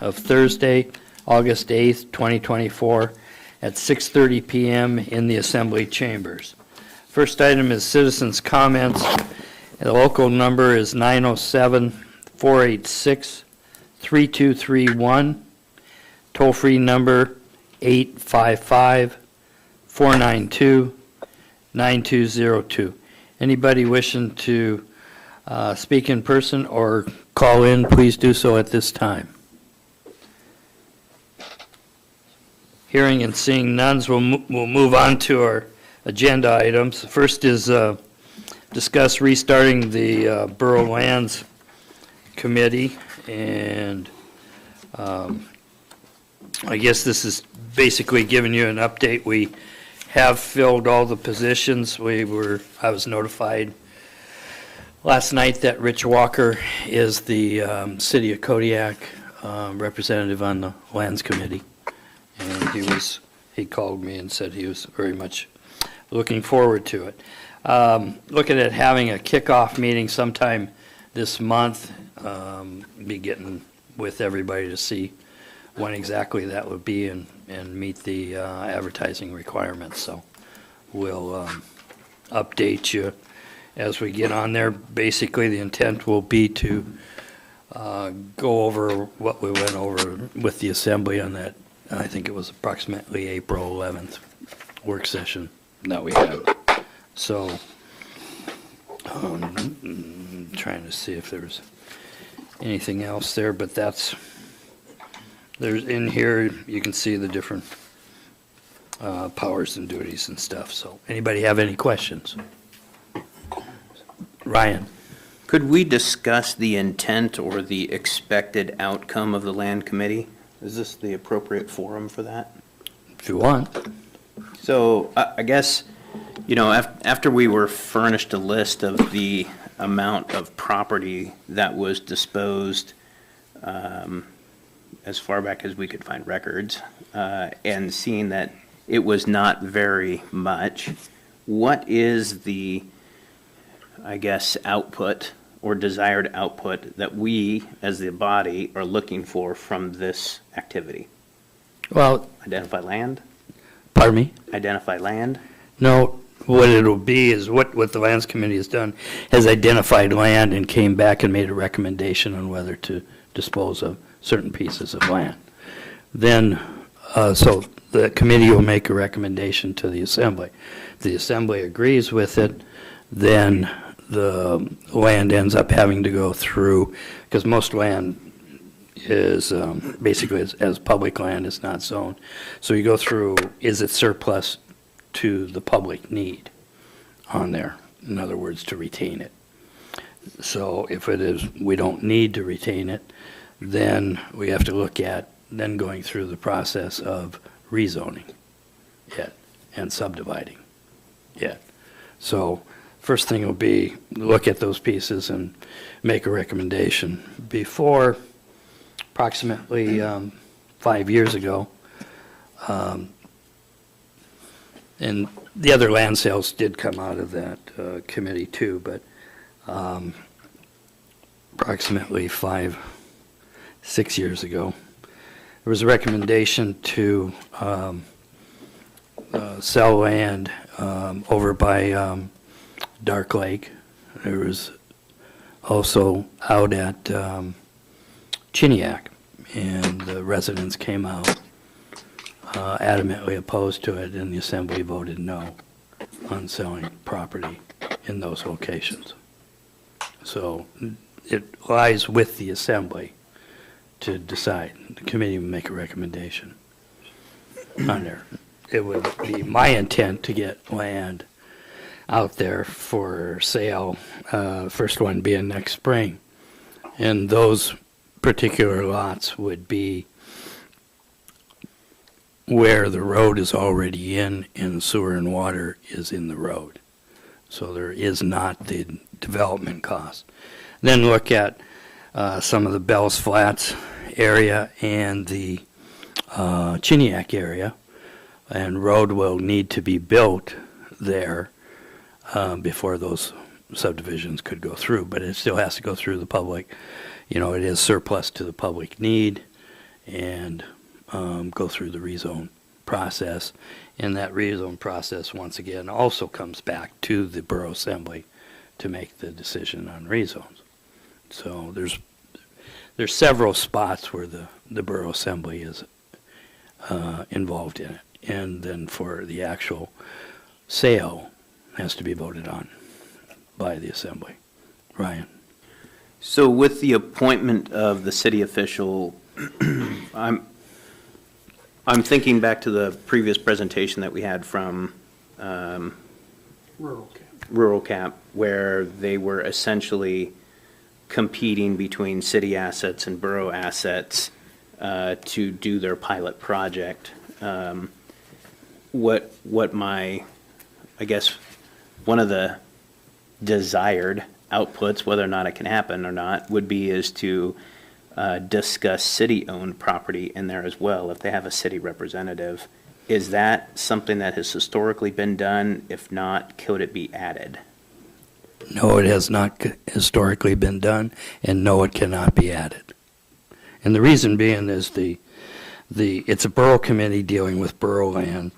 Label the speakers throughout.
Speaker 1: of Thursday, August 8th, 2024, at 6:30 p.m. in the Assembly Chambers. First item is citizens' comments. The local number is 907-486-3231. Toll-free number 855-492-9202. Anybody wishing to speak in person or call in, please do so at this time. Hearing and seeing none, we'll move on to our agenda items. First is discuss restarting the Borough Lands Committee, and I guess this is basically giving you an update. We have filled all the positions. I was notified last night that Rich Walker is the City of Kodiak representative on the Lands Committee, and he called me and said he was very much looking forward to it. Looking at having a kickoff meeting sometime this month, be getting with everybody to see when exactly that would be and meet the advertising requirements. So we'll update you as we get on there. Basically, the intent will be to go over what we went over with the Assembly on that. I think it was approximately April 11th work session that we had. So trying to see if there's anything else there, but there's in here, you can see the different powers and duties and stuff. So anybody have any questions? Ryan.
Speaker 2: Could we discuss the intent or the expected outcome of the Land Committee? Is this the appropriate forum for that?
Speaker 1: If you want.
Speaker 2: So I guess, after we were furnished a list of the amount of property that was disposed as far back as we could find records, and seeing that it was not very much, what is the, I guess, output or desired output that we, as the body, are looking for from this activity?
Speaker 1: Well,
Speaker 2: Identify land?
Speaker 1: pardon me?
Speaker 2: Identify land?
Speaker 1: No, what it'll be is what the Lands Committee has done, has identified land and came back and made a recommendation on whether to dispose of certain pieces of land. Then, so the committee will make a recommendation to the Assembly. If the Assembly agrees with it, then the land ends up having to go through, because most land is basically as public land, is not zoned. So you go through, is it surplus to the public need on there? In other words, to retain it. So if it is, we don't need to retain it, then we have to look at then going through the process of rezoning it and subdividing it. So first thing will be look at those pieces and make a recommendation. Before, approximately 5 years ago, and the other land sales did come out of that committee too, but approximately 6 years ago, there was a recommendation to sell land over by Dark Lake. There was also out at Kodiak, and the residents came out adamantly opposed to it, and the Assembly voted no on selling property in those locations. So it lies with the Assembly to decide. The committee will make a recommendation on there. It would be my intent to get land out there for sale, first one being next spring. And those particular lots would be where the road is already in and sewer and water is in the road. So there is not the development cost. Then look at some of the Bells Flats area and the Kodiak area, and road will need to be built there before those subdivisions could go through, but it still has to go through the public. It is surplus to the public need, and go through the rezone process. And that rezone process, once again, also comes back to the Borough Assembly to make the decision on rezones. So there's several spots where the Borough Assembly is involved in it. And then for the actual sale, has to be voted on by the Assembly. Ryan?
Speaker 2: So with the appointment of the city official, I'm thinking back to the previous presentation that we had from Rural Cap, where they were essentially competing between city assets and borough assets to do their pilot project. What my, I guess, one of the desired outputs, whether or not it can happen or not, would be is to discuss city-owned property in there as well, if they have a city representative. Is that something that has historically been done? If not, could it be added?
Speaker 1: No, it has not historically been done, and no, it cannot be added. And the reason being is it's a borough committee dealing with borough land.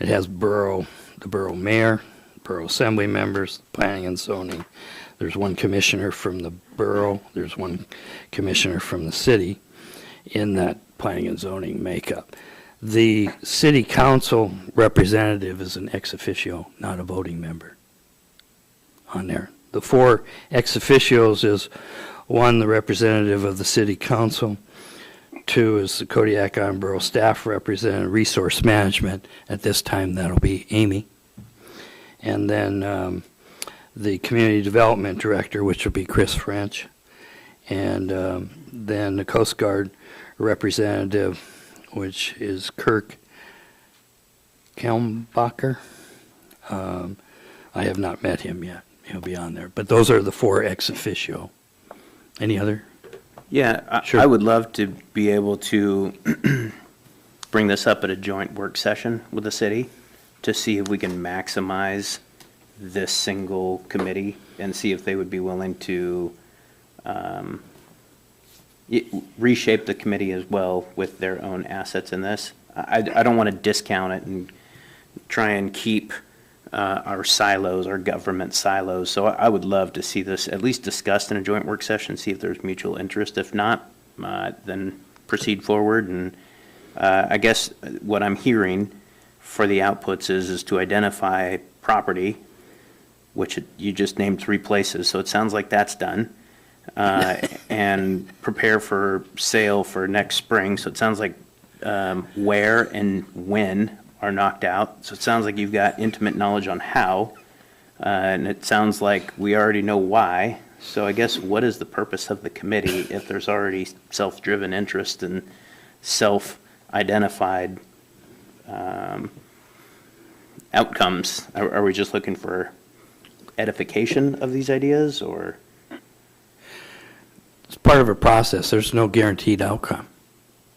Speaker 1: It has the borough mayor, borough assembly members, planning and zoning. There's one commissioner from the borough, there's one commissioner from the city in that planning and zoning makeup. The city council representative is an ex officio, not a voting member on there. The 4 ex officios is 1, the representative of the city council, 2 is the Kodiak Borough staff representative, resource management. At this time, that'll be Amy. And then the community development director, which will be Chris French. And then the Coast Guard representative, which is Kirk Kelmbacher. I have not met him yet. He'll be on there. But those are the 4 ex officio. Any other?
Speaker 2: Yeah,
Speaker 1: Sure.
Speaker 2: I would love to be able to bring this up at a joint work session with the city to see if we can maximize this single committee and see if they would be willing to reshape the committee as well with their own assets in this. I don't want to discount it and try and keep our silos, our government silos. So I would love to see this at least discussed in a joint work session, see if there's mutual interest. If not, then proceed forward. And I guess what I'm hearing for the outputs is to identify property, which you just named 3 places, so it sounds like that's done, and prepare for sale for next spring. So it sounds like where and when are knocked out. So it sounds like you've got intimate knowledge on how, and it sounds like we already know why. So I guess what is the purpose of the committee if there's already self-driven interest and self-identified outcomes? Are we just looking for edification of these ideas, or?
Speaker 1: It's part of a process. There's no guaranteed outcome.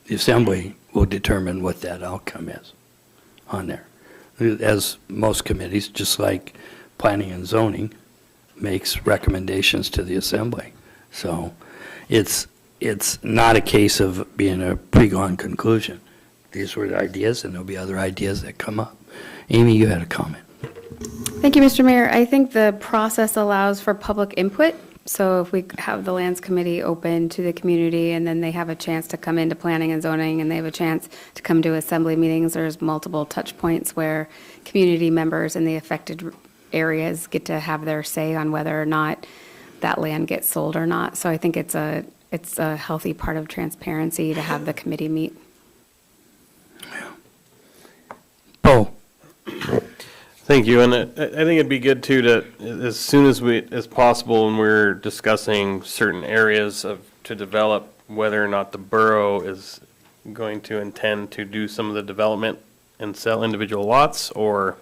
Speaker 1: The assembly will determine what that outcome is on there. As most committees, just like planning and zoning, makes recommendations to the assembly. So it's not a case of being a pre-gone conclusion. These were the ideas, and there'll be other ideas that come up. Amy, you had a comment.
Speaker 3: Thank you, Mr. Mayor. I think the process allows for public input. So if we have the Lands Committee open to the community, and then they have a chance to come into planning and zoning, and they have a chance to come to assembly meetings, there's multiple touch points where community members in the affected areas get to have their say on whether or not that land gets sold or not. So I think it's a healthy part of transparency to have the committee meet.
Speaker 1: Paul?
Speaker 4: Thank you, and I think it'd be good too to, as soon as possible, when we're discussing certain areas to develop, whether or not the borough is going to intend to do some of the development and sell individual lots or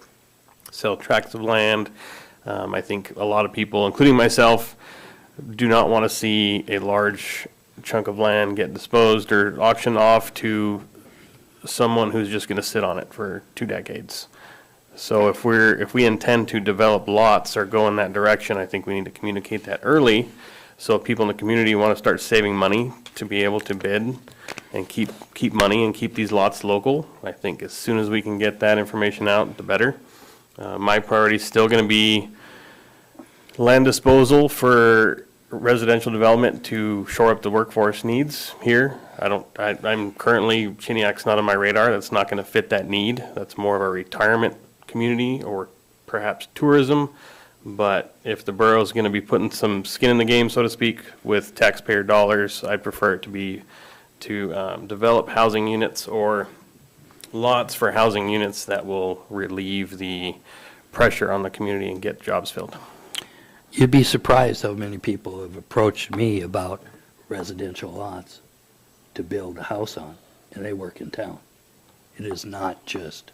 Speaker 4: sell tracts of land. I think a lot of people, including myself, do not want to see a large chunk of land get disposed or auctioned off to someone who's just going to sit on it for 2 decades. So if we intend to develop lots or go in that direction, I think we need to communicate that early, so people in the community want to start saving money to be able to bid and keep money and keep these lots local. I think as soon as we can get that information out, the better. My priority is still going to be land disposal for residential development to shore up the workforce needs here. I'm currently, Chiniac's not on my radar. That's not going to fit that need. That's more of a retirement community or perhaps tourism. But if the borough's going to be putting some skin in the game, so to speak, with taxpayer dollars, I'd prefer it to be to develop housing units or lots for housing units that will relieve the pressure on the community and get jobs filled.
Speaker 1: You'd be surprised how many people have approached me about residential lots to build a house on, and they work in town. It is not just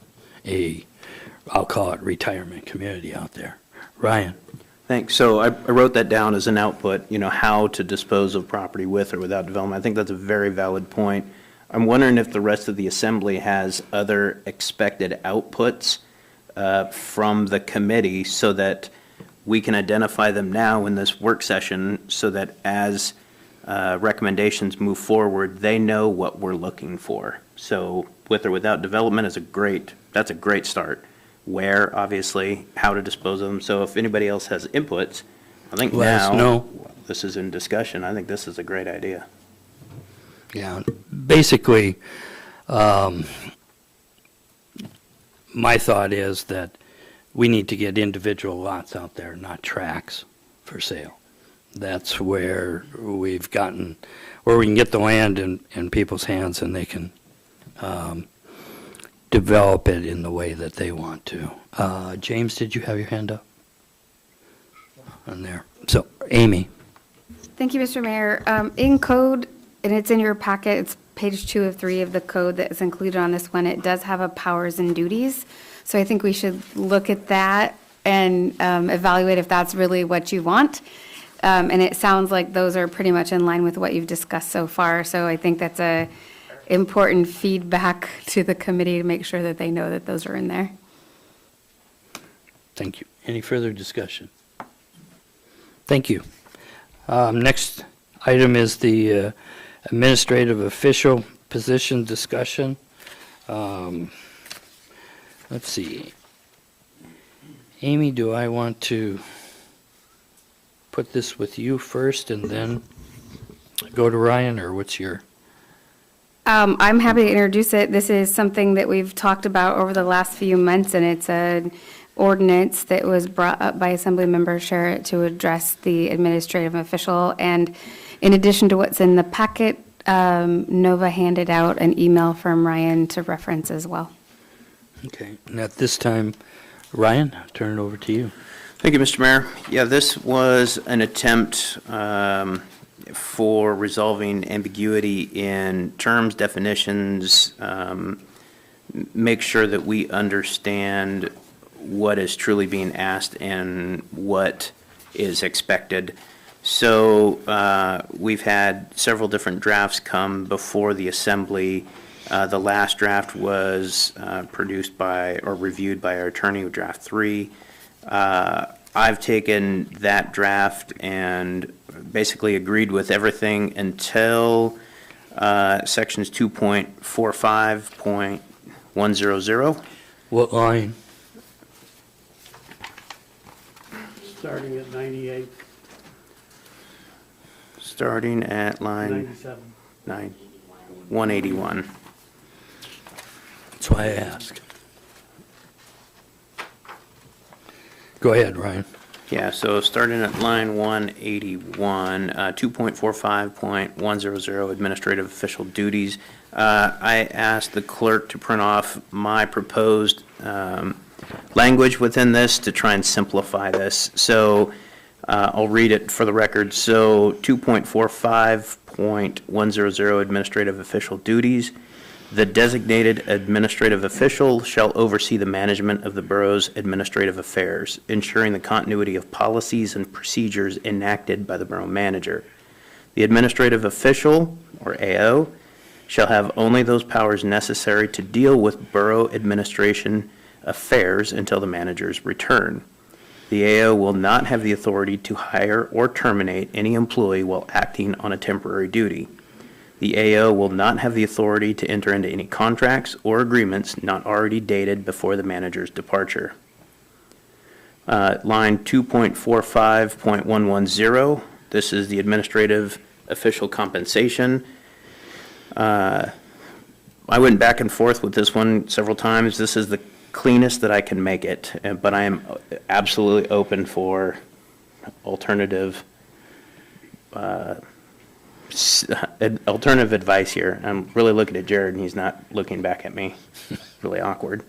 Speaker 1: I'll call it retirement community out there. Ryan?
Speaker 2: Thanks. So I wrote that down as an output, how to dispose of property with or without development. I think that's a very valid point. I'm wondering if the rest of the assembly has other expected outputs from the committee so that we can identify them now in this work session so that as recommendations move forward, they know what we're looking for. So with or without development that's a great start. Where, obviously, how to dispose of them. So if anybody else has inputs, I think
Speaker 1: Let us
Speaker 2: now,
Speaker 1: know.
Speaker 2: this is in discussion, I think this is a great idea.
Speaker 1: Yeah, basically, my thought is that we need to get individual lots out there, not tracts for sale. That's where where we can get the land in people's hands and they can develop it in the way that they want to. James, did you have your hand up? On there. So, Amy.
Speaker 3: Thank you, Mr. Mayor. In code, and it's in your packet, it's page 2 of 3 of the code that is included on this one. It does have a powers and duties. So I think we should look at that and evaluate if that's really what you want. And it sounds like those are pretty much in line with what you've discussed so far. So I think that's a important feedback to the committee to make sure that they know that those are in there.
Speaker 1: Thank you. Any further discussion? Thank you. Next item is the administrative official position discussion. Let's see. Amy, do I want to put this with you first and then go to Ryan, or what's your?
Speaker 3: I'm happy to introduce it. This is something that we've talked about over the last few months, and it's an ordinance that was brought up by Assemblymember Sherritt to address the administrative official. And in addition to what's in the packet, Nova handed out an email from Ryan to reference as well.
Speaker 1: Okay, and at this time, Ryan, I'll turn it over to you.
Speaker 2: Thank you, Mr. Mayor. Yeah, this was an attempt for resolving ambiguity in terms, definitions, make sure that we understand what is truly being asked and what is expected. So we've had several different drafts come before the assembly. The last draft was produced by or reviewed by our attorney with draft 3. I've taken that draft and basically agreed with everything until sections 2.45.100.
Speaker 1: What line?
Speaker 5: Starting at 98,
Speaker 2: Starting at line
Speaker 5: 97.
Speaker 2: 181.
Speaker 1: That's why I asked. Go ahead, Ryan.
Speaker 2: Yeah, so starting at line 181, 2.45.100, administrative official duties. I asked the clerk to print off my proposed language within this to try and simplify this. So I'll read it for the record. So 2.45.100, administrative official duties. The designated administrative official shall oversee the management of the borough's administrative affairs, ensuring the continuity of policies and procedures enacted by the borough manager. The administrative official, or AO, shall have only those powers necessary to deal with borough administration affairs until the manager's return. The AO will not have the authority to hire or terminate any employee while acting on a temporary duty. The AO will not have the authority to enter into any contracts or agreements not already dated before the manager's departure. Line 2.45.110, this is the administrative official compensation. I went back and forth with this one several times. This is the cleanest that I can make it, but I am absolutely open for alternative alternative advice here. I'm really looking at Jared, and he's not looking back at me. Really awkward.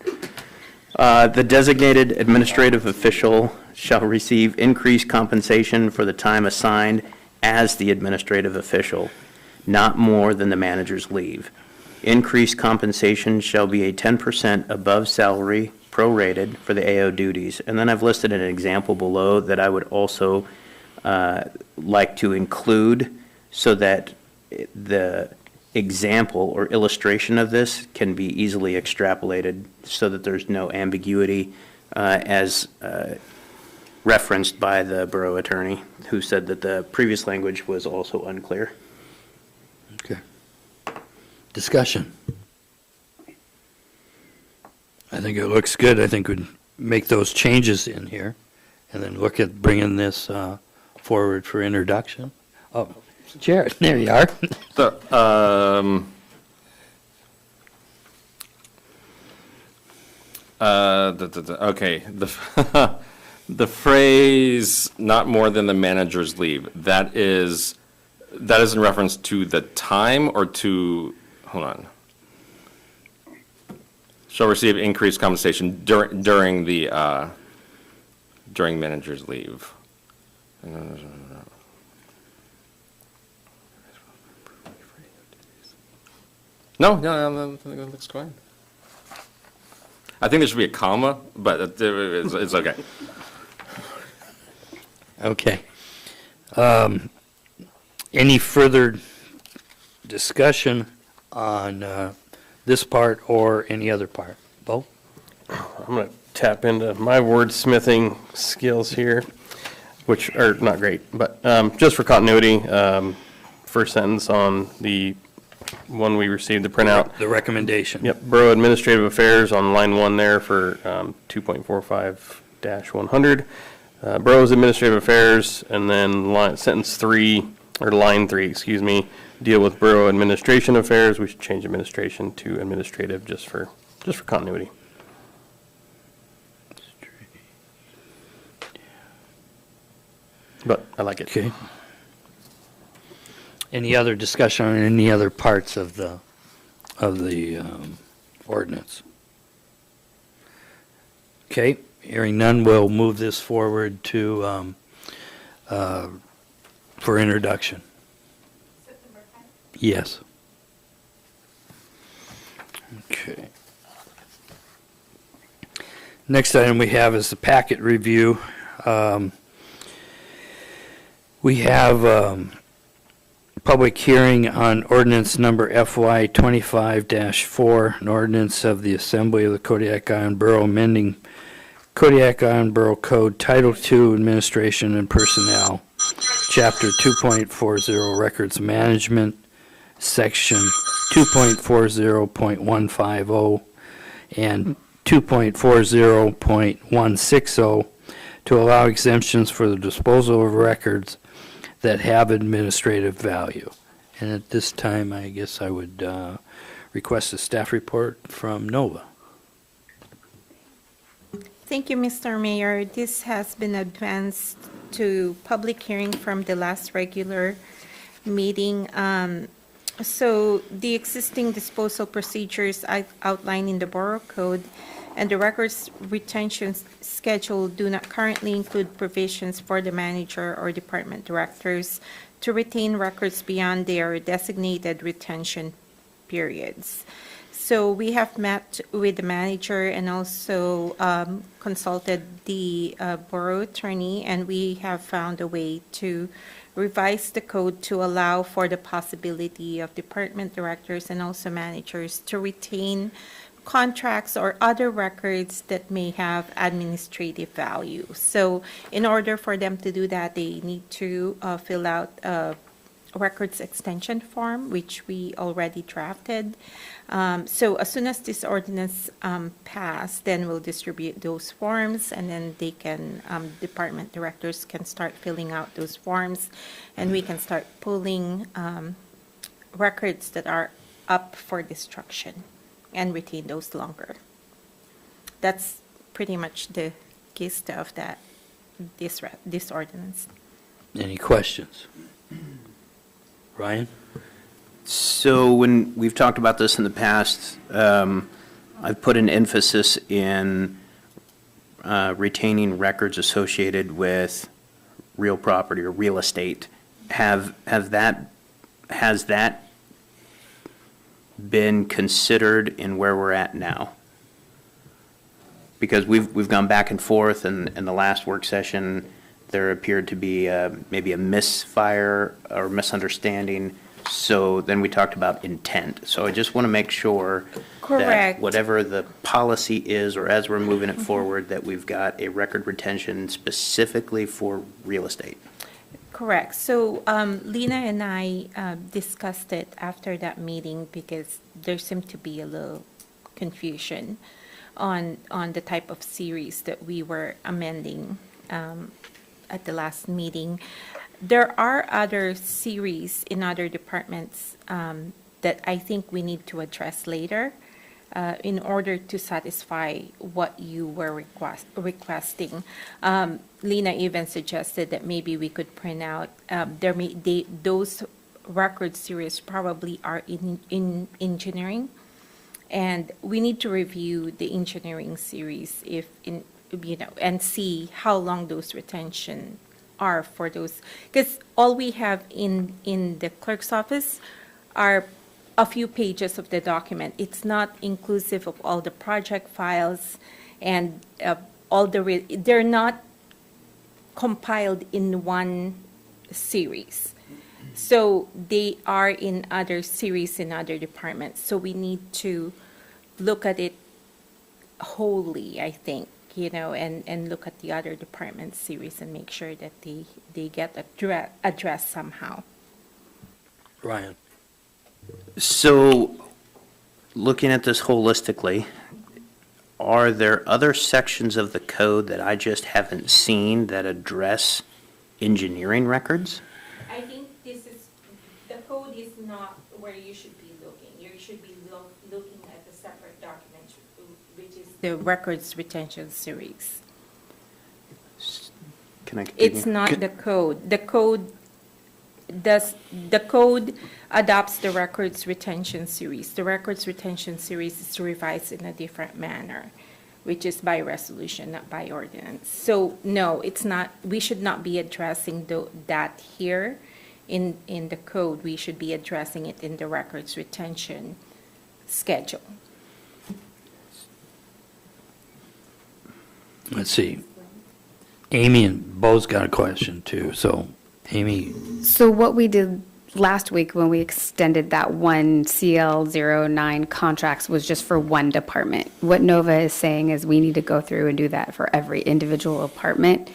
Speaker 2: The designated administrative official shall receive increased compensation for the time assigned as the administrative official, not more than the manager's leave. Increased compensation shall be a 10% above salary prorated for the AO duties. And then I've listed an example below that I would also like to include so that the example or illustration of this can be easily extrapolated so that there's no ambiguity as referenced by the borough attorney, who said that the previous language was also unclear.
Speaker 1: Okay. Discussion. I think it looks good. I think we'd make those changes in here and then look at bringing this forward for introduction. Oh, Jared, there you are.
Speaker 6: So, okay, the phrase "not more than the manager's leave," that is in reference to the time or to, hold on. Shall receive increased compensation during manager's leave. No, I think that looks fine. I think there should be a comma, but it's okay.
Speaker 1: Okay. Any further discussion on this part or any other part? Bo?
Speaker 4: I'm going to tap into my wordsmithing skills here, which are not great, but just for continuity, first sentence on the one we received, the printout.
Speaker 1: The recommendation.
Speaker 4: Yep, Borough Administrative Affairs on line 1 there for 2.45-100. Borough's Administrative Affairs, and then line 3, excuse me, deal with Borough Administration Affairs. We should change administration to administrative just for continuity. But I like it.
Speaker 1: Okay. Any other discussion on any other parts of the ordinance? Okay, hearing none, we'll move this forward to, for introduction. Yes. Okay. Next item we have is the packet review. We have public hearing on ordinance number FY 25-4, an ordinance of the Assembly of the Kodiak Island Borough amending Kodiak Island Borough Code Title II Administration and Personnel, Chapter 2.40 Records Management, Section 2.40.150 and 2.40.160 to allow exemptions for the disposal of records that have administrative value. And at this time, I guess I would request a staff report from Nova.
Speaker 7: Thank you, Mr. Mayor. This has been advanced to public hearing from the last regular meeting. So the existing disposal procedures outlined in the Borough Code and the records retention schedule do not currently include provisions for the manager or department directors to retain records beyond their designated retention periods. So we have met with the manager and also consulted the borough attorney, and we have found a way to revise the code to allow for the possibility of department directors and also managers to retain contracts or other records that may have administrative value. So in order for them to do that, they need to fill out a records extension form, which we already drafted. So as soon as this ordinance pass, then we'll distribute those forms, and then they can, department directors can start filling out those forms, and we can start pulling records that are up for destruction and retain those longer. That's pretty much the gist of that, this ordinance.
Speaker 1: Any questions? Ryan?
Speaker 2: So when we've talked about this in the past, I've put an emphasis in retaining records associated with real property or real estate. Has that been considered in where we're at now? Because we've gone back and forth, and in the last work session, there appeared to be maybe a misfire or misunderstanding. So then we talked about intent. So I just want to make sure that
Speaker 7: Correct.
Speaker 2: whatever the policy is, or as we're moving it forward, that we've got a record retention specifically for real estate.
Speaker 7: Correct. So Lena and I discussed it after that meeting because there seemed to be a little confusion on the type of series that we were amending at the last meeting. There are other series in other departments that I think we need to address later in order to satisfy what you were requesting. Lena even suggested that maybe we could print out, those record series probably are in engineering. And we need to review the engineering series and see how long those retention are for those. Because all we have in the clerk's office are a few pages of the document. It's not inclusive of all the project files and they're not compiled in one series. So they are in other series in other departments. So we need to look at it wholly, I think, and look at the other department series and make sure that they get addressed somehow.
Speaker 1: Ryan?
Speaker 2: So looking at this holistically, are there other sections of the code that I just haven't seen that address engineering records?
Speaker 7: I think the code is not where you should be looking. You should be looking at the separate document, which is the records retention series.
Speaker 2: Can I continue?
Speaker 7: It's not the code. The code adopts the records retention series. The records retention series is revised in a different manner, which is by resolution, not by ordinance. So no, it's not. We should not be addressing that here in the code. We should be addressing it in the records retention schedule.
Speaker 1: Let's see. Amy and Bo's got a question too. So, Amy,
Speaker 3: So what we did last week when we extended that one CL09 contracts was just for one department. What Nova is saying is we need to go through and do that for every individual department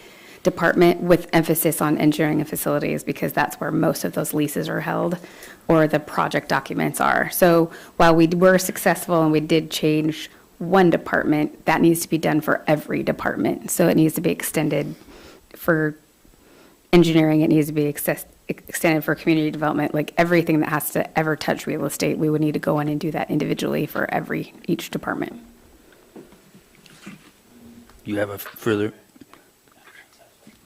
Speaker 3: with emphasis on engineering and facilities, because that's where most of those leases are held or the project documents are. So while we were successful and we did change one department, that needs to be done for every department. So it needs to be extended for engineering, it needs to be extended for community development, like everything that has to ever touch real estate, we would need to go in and do that individually for each department.
Speaker 1: you have a further?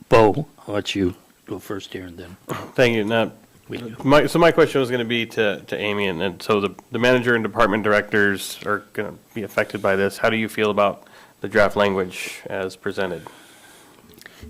Speaker 1: Bo, I'll let you go first here and then.
Speaker 4: Thank you. Now, my question was going to be to Amy, and so the manager and department directors are going to be affected by this. How do you feel about the draft language as presented?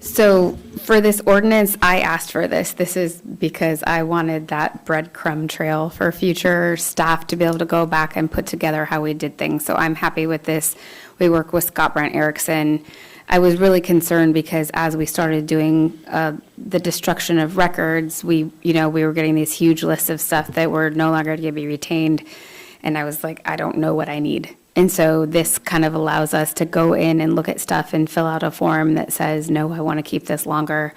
Speaker 3: So for this ordinance, I asked for this. This is because I wanted that breadcrumb trail for future staff to be able to go back and put together how we did things. So I'm happy with this. We work with Scott Brant Erickson. I was really concerned because as we started doing the destruction of records, we were getting these huge lists of stuff that were no longer going to be retained. And I was like, I don't know what I need. And so this kind of allows us to go in and look at stuff and fill out a form that says, no, I want to keep this longer.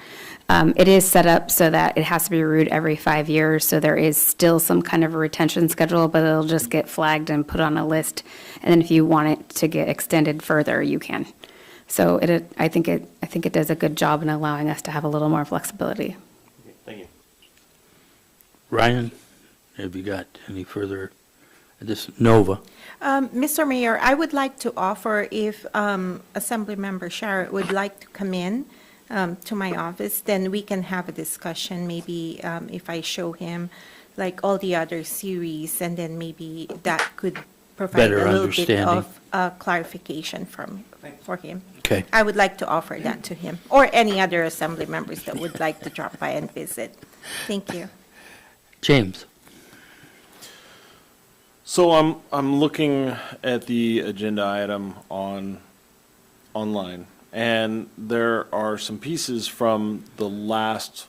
Speaker 3: It is set up so that it has to be reviewed every 5 years, so there is still some kind of a retention schedule, but it'll just get flagged and put on a list. And then if you want it to get extended further, you can. So I think it does a good job in allowing us to have a little more flexibility.
Speaker 4: Thank you.
Speaker 1: Ryan, have you got any further, Nova?
Speaker 7: Mr. Mayor, I would like to offer if Assemblymember Sharrett would like to come in to my office, then we can have a discussion, maybe if I show him like all the other series, and then maybe that could provide
Speaker 1: Better
Speaker 7: a little bit
Speaker 1: understanding.
Speaker 7: of clarification for him.
Speaker 1: Okay.
Speaker 7: I would like to offer that to him, or any other assembly members that would like to drop by and visit. Thank you.
Speaker 1: James?
Speaker 8: So I'm looking at the agenda item online, and there are some pieces from the last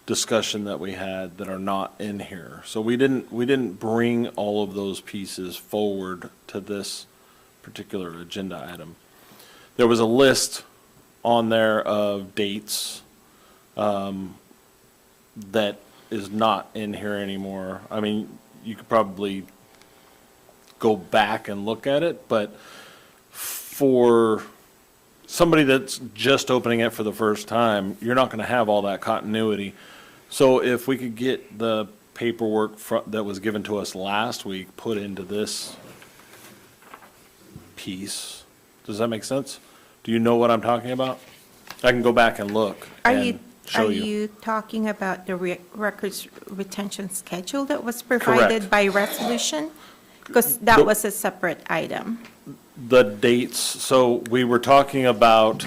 Speaker 8: discussion that we had that are not in here. So we didn't bring all of those pieces forward to this particular agenda item. There was a list on there of dates that is not in here anymore. I mean, you could probably go back and look at it, but for somebody that's just opening it for the first time, you're not going to have all that continuity. So if we could get the paperwork that was given to us last week put into this piece, does that make sense? Do you know what I'm talking about? I can go back and look and show
Speaker 7: Are
Speaker 8: you.
Speaker 7: you talking about the records retention schedule that was provided by resolution? Because that was a separate item.
Speaker 8: The dates, so we were talking about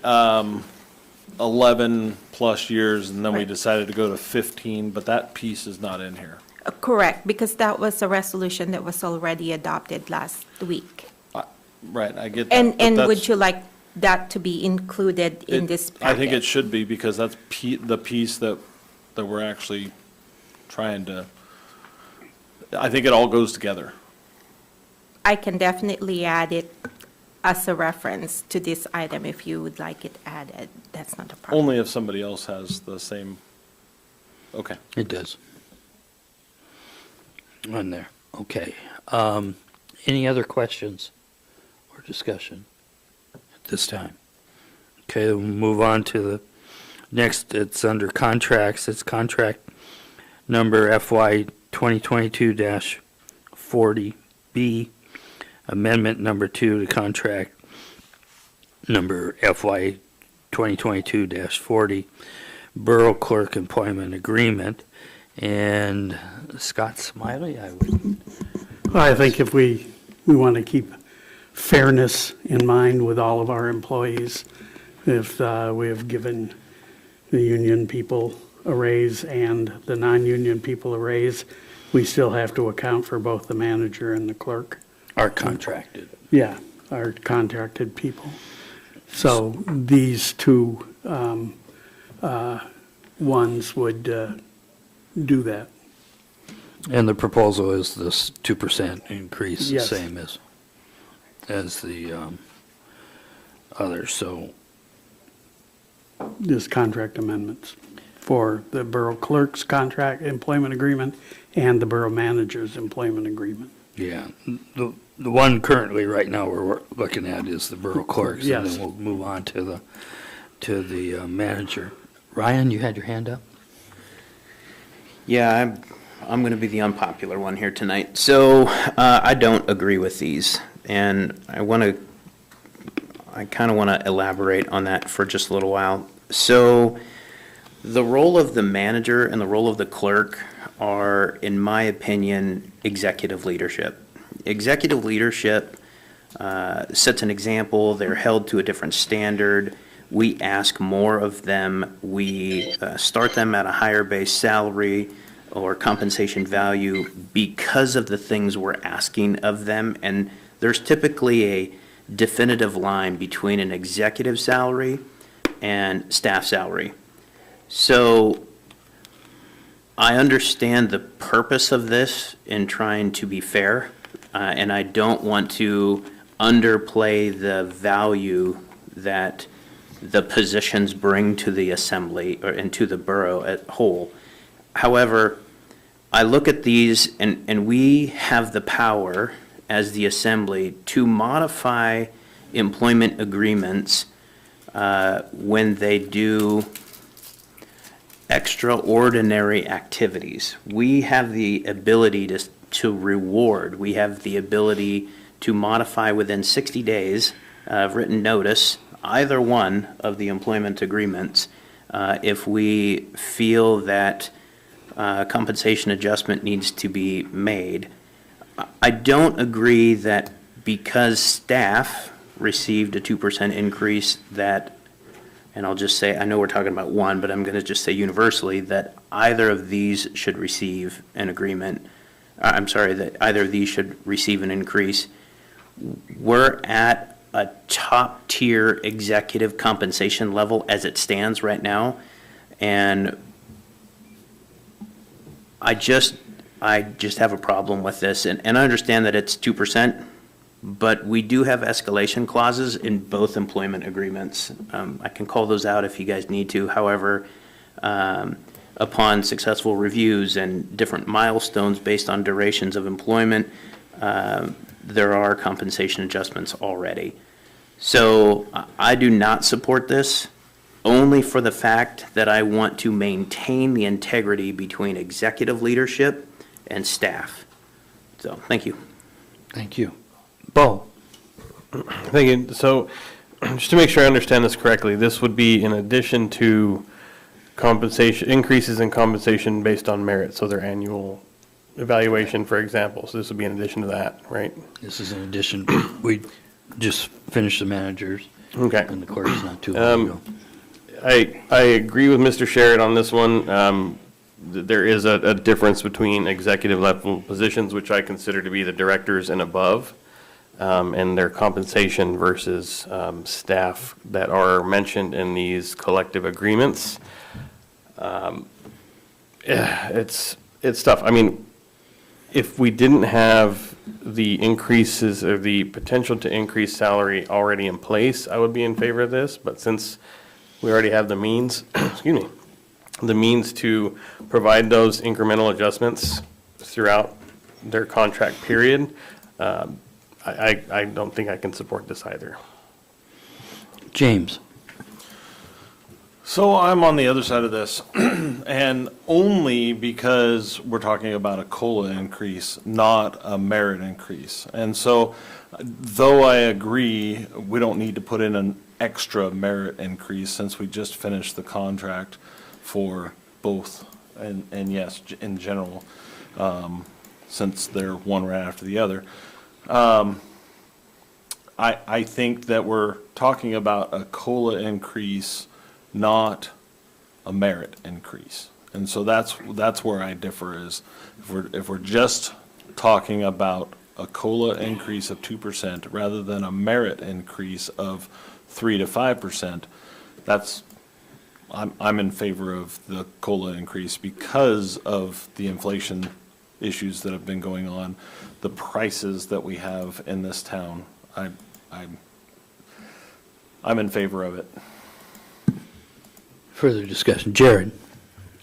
Speaker 8: 11-plus years, and then we
Speaker 7: Right.
Speaker 8: decided to go to 15, but that piece is not in here.
Speaker 7: Correct, because that was a resolution that was already adopted last week.
Speaker 8: Right, I get that.
Speaker 7: And
Speaker 8: but
Speaker 7: would
Speaker 8: that's-
Speaker 7: you like that to be included in this
Speaker 8: I think it
Speaker 7: packet?
Speaker 8: should be, because that's the piece that we're actually trying to, I think it all goes together.
Speaker 7: I can definitely add it as a reference to this item if you would like it added. That's not a problem.
Speaker 8: Only if somebody else has the same, okay.
Speaker 1: It does. On there, okay. Any other questions or discussion at this time? Okay, we'll move on to the next, it's under contracts, it's contract number FY 2022-40B, amendment number 2 to contract number FY 2022-40, Borough Clerk Employment Agreement. And Scott Smiley,
Speaker 5: I think if we want to keep fairness in mind with all of our employees, if we have given the union people a raise and the non-union people a raise, we still have to account for both the manager and the clerk.
Speaker 1: are contracted.
Speaker 5: Yeah, our contracted people. So these two ones would do that.
Speaker 1: And the proposal is this 2% increase, the
Speaker 5: Yes.
Speaker 1: same as the others, so,
Speaker 5: Just contract amendments for the borough clerk's contract employment agreement and the borough manager's employment agreement.
Speaker 1: yeah. The one currently, right now, we're looking at is the borough clerks. And
Speaker 5: Yes.
Speaker 1: then we'll move on to the manager. Ryan, you had your hand up?
Speaker 2: Yeah, I'm going to be the unpopular one here tonight. So I don't agree with these, and I kind of want to elaborate on that for just a little while. So the role of the manager and the role of the clerk are, in my opinion, executive leadership. Executive leadership sets an example. They're held to a different standard. We ask more of them. We start them at a higher base salary or compensation value because of the things we're asking of them. And there's typically a definitive line between an executive salary and staff salary. So I understand the purpose of this in trying to be fair, and I don't want to underplay the value that the positions bring to the assembly or into the borough as whole. However, I look at these and we have the power as the assembly to modify employment agreements when they do extraordinary activities. We have the ability to reward. We have the ability to modify within 60 days of written notice either one of the employment agreements if we feel that compensation adjustment needs to be made. I don't agree that because staff received a 2% increase that, and I'll just say, I know we're talking about one, but I'm going to just say universally that either of these should receive an agreement. I'm sorry, that either of these should receive an increase. We're at a top tier executive compensation level as it stands right now. And I just have a problem with this. And I understand that it's 2%, but we do have escalation clauses in both employment agreements. I can call those out if you guys need to. However, upon successful reviews and different milestones based on durations of employment, there are compensation adjustments already. So I do not support this, only for the fact that I want to maintain the integrity between executive leadership and staff. So, thank you.
Speaker 1: Thank you. Bo?
Speaker 4: Thank you. So, just to make sure I understand this correctly, this would be in addition to compensation, increases in compensation based on merit, so their annual evaluation, for example. So this would be in addition to that, right?
Speaker 1: This is in addition, we just finished the managers.
Speaker 4: Okay.
Speaker 1: And the course not too long ago.
Speaker 4: I agree with Mr. Sherritt on this one. There is a difference between executive level positions, which I consider to be the directors and above, and their compensation versus staff that are mentioned in these collective agreements. It's tough. I mean, if we didn't have the increases or the potential to increase salary already in place, I would be in favor of this. But since we already have the means, excuse me, the means to provide those incremental adjustments throughout their contract period, I don't think I can support this either.
Speaker 1: James?
Speaker 8: So I'm on the other side of this, and only because we're talking about a COLA increase, not a merit increase. And so, though I agree, we don't need to put in an extra merit increase since we just finished the contract for both, and yes, in general, since they're one right after the other. I think that we're talking about a COLA increase, not a merit increase. And so that's where I differ is if we're just talking about a COLA increase of 2% rather than a merit increase of 3 to 5%, I'm in favor of the COLA increase because of the inflation issues that have been going on, the prices that we have in this town. I'm in favor of it.
Speaker 1: Further discussion. Jared?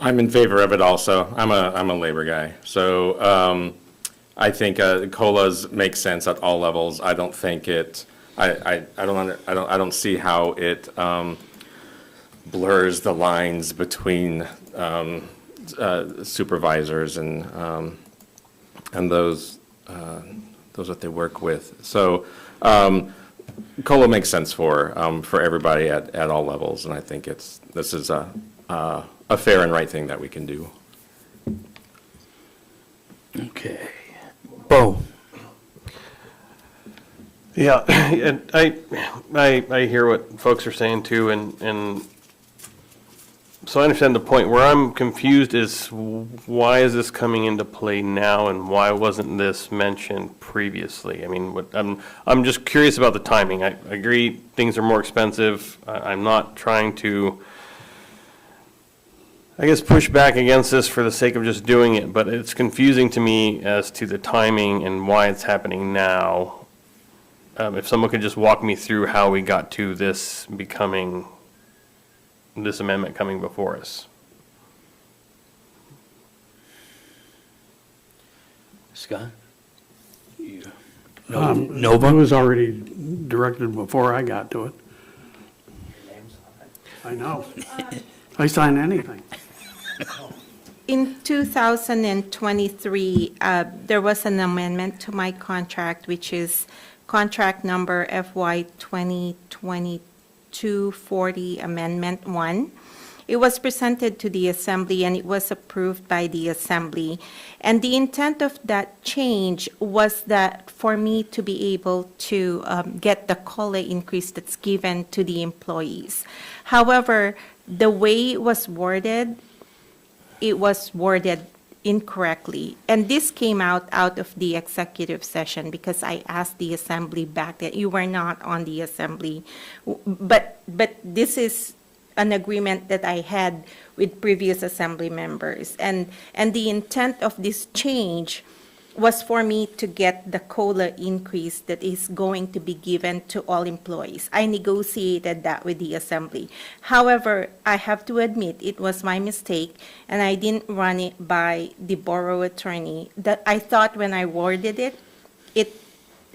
Speaker 6: I'm in favor of it also. I'm a labor guy. So I think COLAs make sense at all levels. I don't think I don't see how it blurs the lines between supervisors and those that they work with. So COLA makes sense for everybody at all levels, and I think this is a fair and right thing that we can do.
Speaker 1: Okay. Bo?
Speaker 4: Yeah, and I hear what folks are saying too, and so I understand the point. Where I'm confused is why is this coming into play now, and why wasn't this mentioned previously? I mean, I'm just curious about the timing. I agree things are more expensive. I'm not trying to, I guess, push back against this for the sake of just doing it, but it's confusing to me as to the timing and why it's happening now. If someone could just walk me through how we got to this becoming this amendment coming before us.
Speaker 1: Scott? You-
Speaker 5: It
Speaker 1: Nova?
Speaker 5: was already directed before I got to it. I know. I sign anything.
Speaker 7: In 2023, there was an amendment to my contract, which is contract number FY 2022-40, Amendment 1. It was presented to the Assembly, and it was approved by the Assembly. And the intent of that change was that for me to be able to get the COLA increase that's given to the employees. However, the way it was worded incorrectly. And this came out of the executive session because I asked the Assembly back that you were not on the Assembly. But this is an agreement that I had with previous Assembly members. And the intent of this change was for me to get the COLA increase that is going to be given to all employees. I negotiated that with the Assembly. However, I have to admit it was my mistake, and I didn't run it by the Borough attorney. That I thought when I worded it, it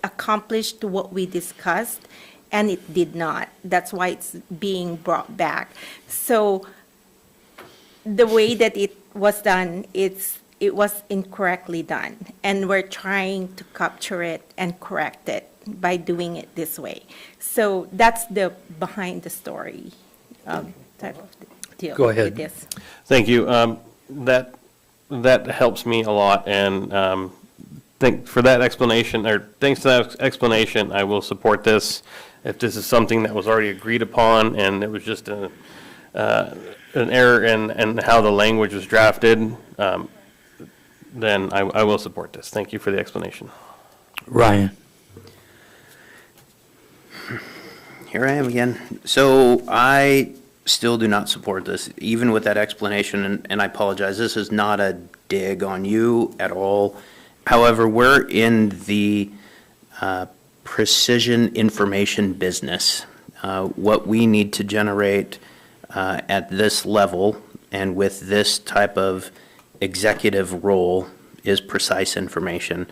Speaker 7: accomplished what we discussed, and it did not. That's why it's being brought back. So the way that it was done, it was incorrectly done, and we're trying to capture it and correct it by doing it this way. So that's the behind the story type of deal.
Speaker 1: Go ahead.
Speaker 7: With this.
Speaker 4: Thank you. That helps me a lot, and thanks for that explanation, or thanks to that explanation, I will support this. If this is something that was already agreed upon and it was just an error in how the language was drafted, then I will support this. Thank you for the explanation.
Speaker 1: Ryan?
Speaker 2: Here I am again. So I still do not support this, even with that explanation, and I apologize. This is not a dig on you at all. However, we're in the precision information business. What we need to generate at this level and with this type of executive role is precise information.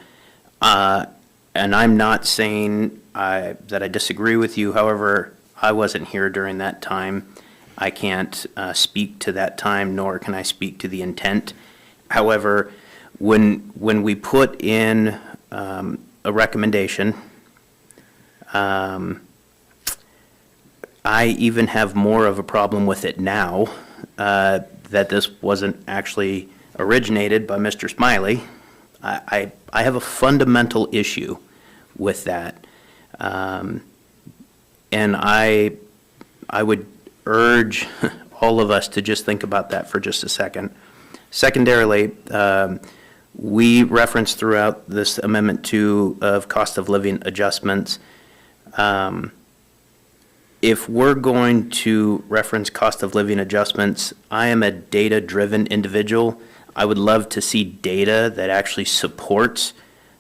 Speaker 2: And I'm not saying that I disagree with you. However, I wasn't here during that time. I can't speak to that time, nor can I speak to the intent. However, when we put in a recommendation, I even have more of a problem with it now that this wasn't actually originated by Mr. Smiley. I have a fundamental issue with that. And I would urge all of us to just think about that for just a second. Secondarily, we reference throughout this Amendment 2 of cost of living adjustments. If we're going to reference cost of living adjustments, I am a data-driven individual. I would love to see data that actually supports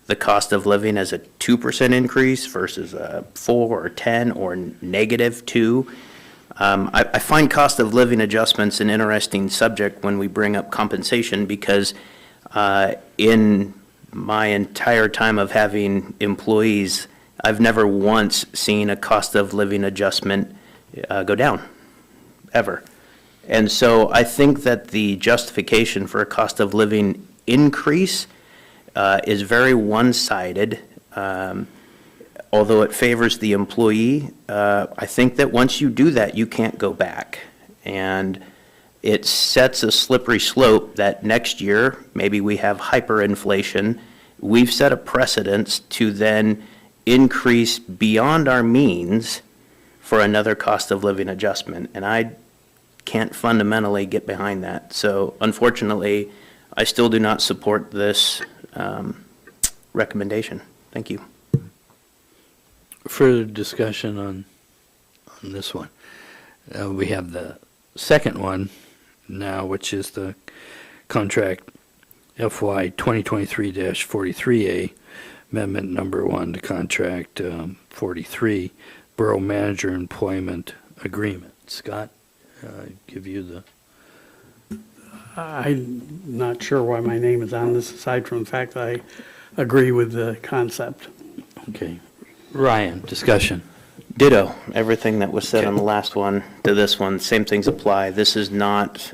Speaker 2: the cost of living as a 2% increase versus a 4 or 10 or -2. I find cost of living adjustments an interesting subject when we bring up compensation because in my entire time of having employees, I've never once seen a cost of living adjustment go down, ever. And so I think that the justification for a cost of living increase is very one-sided. Although it favors the employee, I think that once you do that, you can't go back. And it sets a slippery slope that next year, maybe we have hyperinflation. We've set a precedence to then increase beyond our means for another cost of living adjustment. And I can't fundamentally get behind that. So unfortunately, I still do not support this recommendation. Thank you.
Speaker 1: Further discussion on this one. We have the second one now, which is the contract FY 2023-43A, amendment number 1 to contract 43, Borough Manager Employment Agreement. Scott? give you the,
Speaker 5: I'm not sure why my name is on this, aside from the fact that I agree with the concept.
Speaker 1: okay. Ryan, discussion.
Speaker 2: Ditto, everything that was said on the last one to this one, same things apply. This is not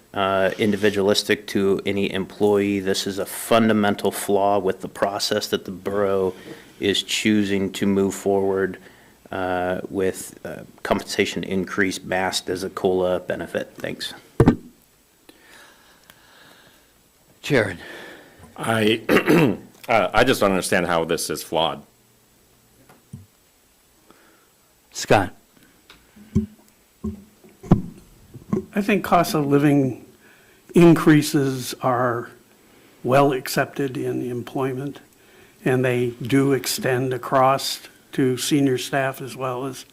Speaker 2: individualistic to any employee. This is a fundamental flaw with the process that the borough is choosing to move forward with compensation increase masked as a COLA benefit. Thanks.
Speaker 1: Jared,
Speaker 6: I just don't understand how this is flawed.
Speaker 1: Scott,
Speaker 5: I think cost of living increases are well accepted in employment, and they do extend across to senior staff as well as,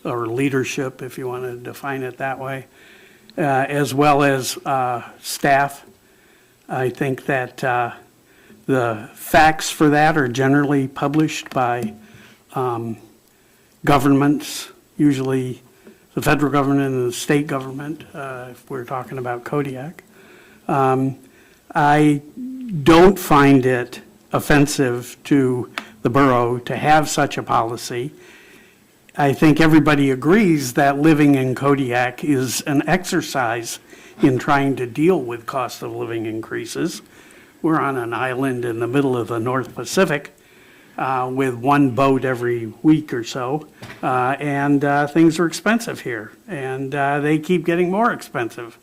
Speaker 5: or leadership, if you want to define it that way, as well as staff. I think that the facts for that are generally published by governments, usually the federal government and the state government, if we're talking about Kodiak. I don't find it offensive to the borough to have such a policy. I think everybody agrees that living in Kodiak is an exercise in trying to deal with cost of living increases. We're on an island in the middle of the North Pacific with one boat every week or so, and things are expensive here, and they keep getting more expensive.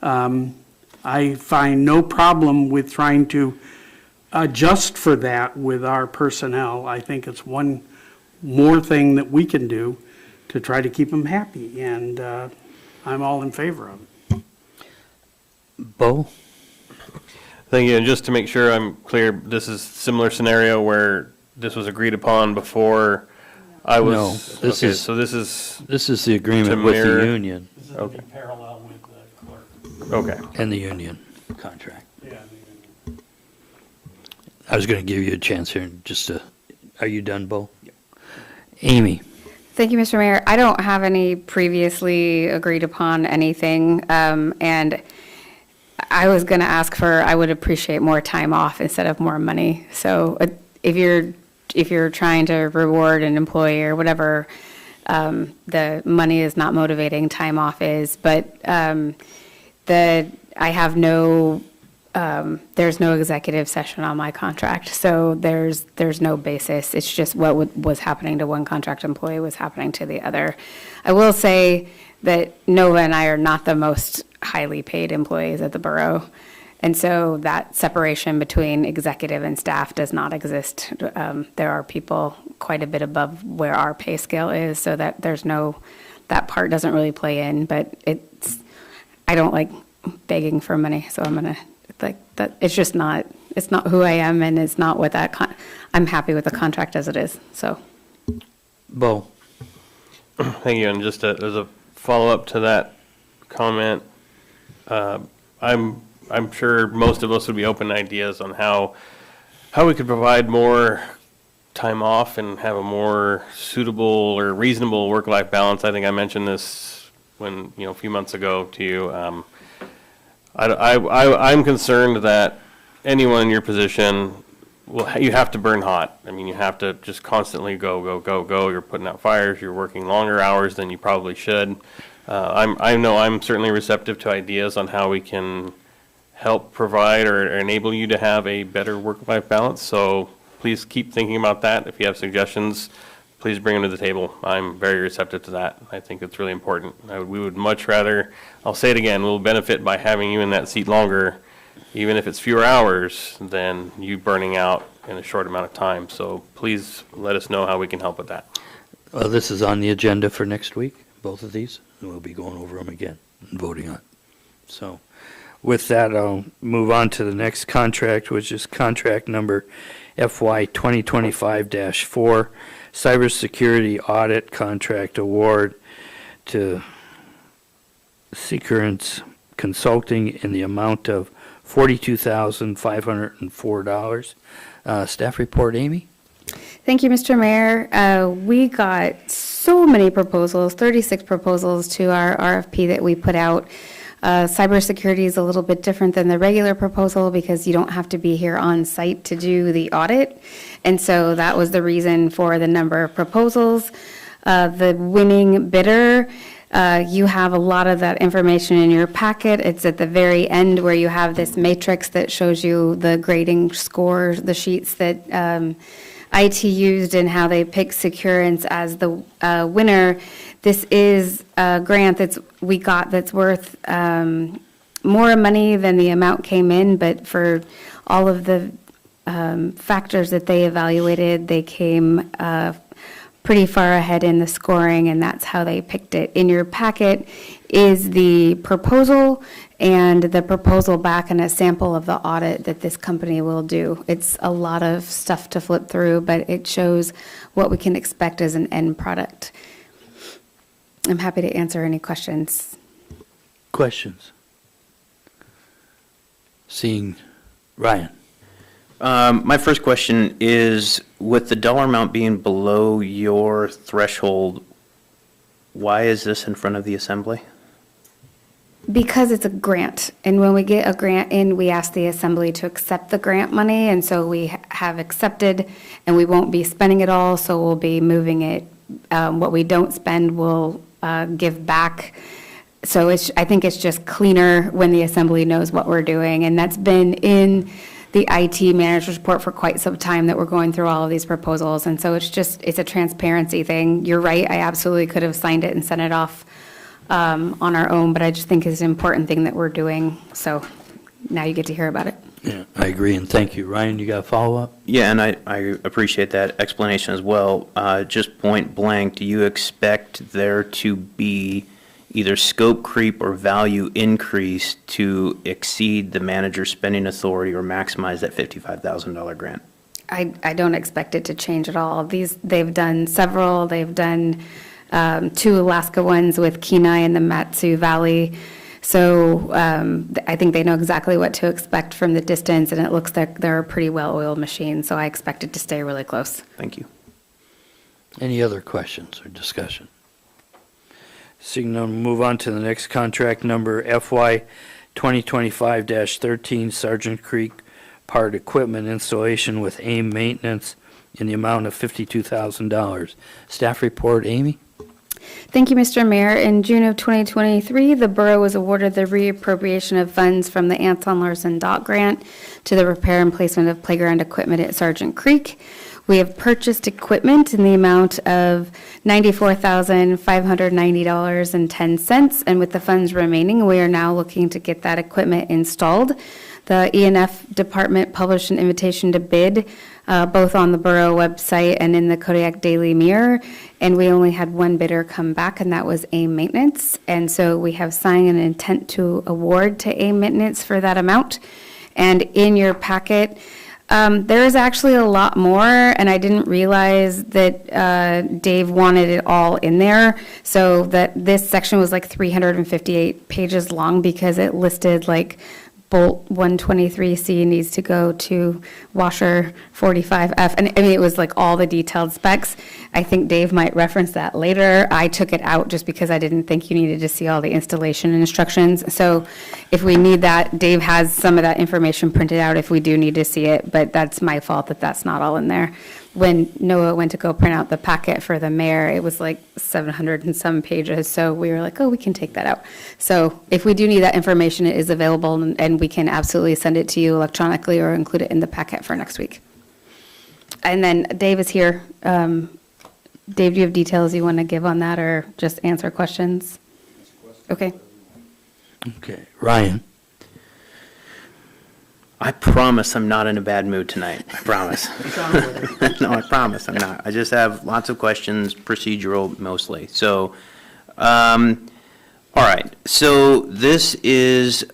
Speaker 5: I find no problem with trying to adjust for that with our personnel. I think it's one more thing that we can do to try to keep them happy, and I'm all in favor of it.
Speaker 1: Bo?
Speaker 4: Thank you, and just to make sure I'm clear, this is similar scenario where this was agreed upon before I was.
Speaker 1: No, this
Speaker 4: okay,
Speaker 1: is-
Speaker 4: So this is,
Speaker 1: This is the agreement
Speaker 4: To
Speaker 1: with
Speaker 4: mirror-
Speaker 1: the union
Speaker 5: This is
Speaker 4: Okay.
Speaker 5: parallel with the clerk.
Speaker 4: okay.
Speaker 1: and the union contract.
Speaker 5: Yeah,
Speaker 1: I was going to give you a chance here, just to, are you done, Bo? Amy?
Speaker 3: Thank you, Mr. Mayor. I don't have any previously agreed upon anything, and I was going to ask for, I would appreciate more time off instead of more money. So if you're trying to reward an employee or whatever, the money is not motivating, time off is, but I have no, there's no executive session on my contract, so there's no basis. It's just what was happening to one contract employee was happening to the other. I will say that Nova and I are not the most highly paid employees at the borough, and so that separation between executive and staff does not exist. There are people quite a bit above where our pay scale is, so that that part doesn't really play in, but I don't like begging for money, so I'm gonna, that, it's not who I am, and it's not what I'm happy with the contract as it is, so.
Speaker 1: Bo?
Speaker 4: Thank you, and just as a follow-up to that comment, I'm sure most of us would be open to ideas on how we could provide more time off and have a more suitable or reasonable work-life balance. I think I mentioned this a few months ago to you. I'm concerned that anyone in your position, you have to burn hot. I mean, you have to just constantly go. You're putting out fires. You're working longer hours than you probably should. I know I'm certainly receptive to ideas on how we can help provide or enable you to have a better work-life balance. So please keep thinking about that. If you have suggestions, please bring them to the table. I'm very receptive to that. I think it's really important. We would much rather, I'll say it again, we'll benefit by having you in that seat longer, even if it's fewer hours, than you burning out in a short amount of time. So please let us know how we can help with that.
Speaker 1: Well, this is on the agenda for next week, both of these, and we'll be going over them again and voting on it. So with that, I'll move on to the next contract, which is contract number FY 2025-4, Cybersecurity Audit Contract Award to Securance Consulting in the amount of $42,504. Staff report, Amy?
Speaker 3: Thank you, Mr. Mayor. We got so so many proposals, 36 proposals to our RFP that we put out. Cybersecurity is a little bit different than the regular proposal because you don't have to be here on site to do the audit. And so that was the reason for the number of proposals. The winning bidder, you have a lot of that information in your packet. It's at the very end where you have this matrix that shows you the grading scores, the sheets that IT used and how they picked Securance as the winner. This is a grant we got that's worth more money than the amount came in, but for all of the factors that they evaluated, they came pretty far ahead in the scoring, and that's how they picked it. In your packet is the proposal and the proposal back and a sample of the audit that this company will do. It's a lot of stuff to flip through, but it shows what we can expect as an end product. I'm happy to answer any questions.
Speaker 1: Questions? Seeing Ryan.
Speaker 2: My first question is, with the dollar amount being below your threshold, why is this in front of the assembly?
Speaker 3: Because it's a grant, and when we get a grant in, we ask the assembly to accept the grant money, and so we have accepted, and we won't be spending it all, so we'll be moving it. What we don't spend, we'll give back. So I think it's just cleaner when the assembly knows what we're doing, and that's been in the IT manager's report for quite some time that we're going through all of these proposals, and so it's a transparency thing. You're right, I absolutely could have signed it and sent it off on our own, but I just think it's an important thing that we're doing, so now you get to hear about it.
Speaker 1: Yeah, I agree, and thank you. Ryan, you got a follow-up?
Speaker 2: Yeah, and I appreciate that explanation as well. Just point blank, do you expect there to be either scope creep or value increase to exceed the manager's spending authority or maximize that $55,000 grant?
Speaker 3: I don't expect it to change at all. They've done several, they've done 2 Alaska ones with Kenai and the Matsu Valley. So I think they know exactly what to expect from the distance, and it looks like they're a pretty well-oiled machine, so I expect it to stay really close.
Speaker 2: Thank you.
Speaker 1: Any other questions or discussion? Seeing none, move on to the next contract number, FY 2025-13, Sergeant Creek Part Equipment Installation with AIM Maintenance in the amount of $52,000. Staff report, Amy?
Speaker 3: Thank you, Mr. Mayor. In June of 2023, the borough was awarded the reappropriation of funds from the Anton Larson Dot Grant to the repair and placement of playground equipment at Sergeant Creek. We have purchased equipment in the amount of $94,590.10, and with the funds remaining, we are now looking to get that equipment installed. The E&F department published an invitation to bid, both on the borough website and in the Kodiak Daily Mirror, and we only had one bidder come back, and that was AIM Maintenance. And so we have signed an intent to award to AIM Maintenance for that amount. And in your packet, there is actually a lot more, and I didn't realize that Dave wanted it all in there, so that this section was like 358 pages long because it listed like bolt 123C needs to go to washer 45F, and I mean, it was like all the detailed specs. I think Dave might reference that later. I took it out just because I didn't think you needed to see all the installation instructions. So if we need that, Dave has some of that information printed out if we do need to see it, but that's my fault that that's not all in there. When Noah went to go print out the packet for the mayor, it was like 700 and some pages, so we were like, oh, we can take that out. So if we do need that information, it is available, and we can absolutely send it to you electronically or include it in the packet for next week. And then Dave is here. Dave, do you have details you want to give on that, or just answer questions? Okay.
Speaker 1: Okay, Ryan?
Speaker 2: I promise I'm not in a bad mood tonight. I promise. No, I promise I'm not. I just have lots of questions, procedural mostly. So, all right. So this is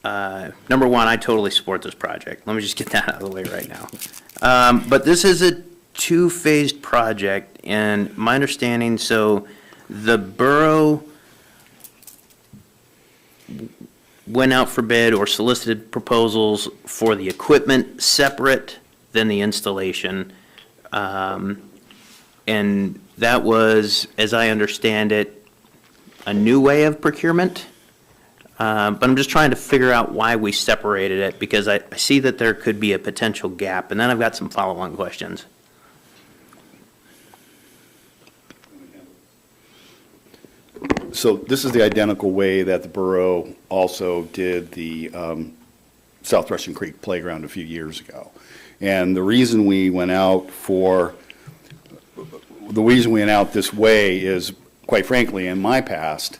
Speaker 2: number one, I totally support this project. Let me just get that out of the way right now. But this is a 2-phased project, and my understanding, so the borough went out for bid or solicited proposals for the equipment separate than the installation. And that was, as I understand it, a new way of procurement. But I'm just trying to figure out why we separated it, because I see that there could be a potential gap, and then I've got some follow-on questions.
Speaker 9: So this is the identical way that the borough also did the South Russian Creek Playground a few years ago. And the reason we went out this way is, quite frankly, in my past,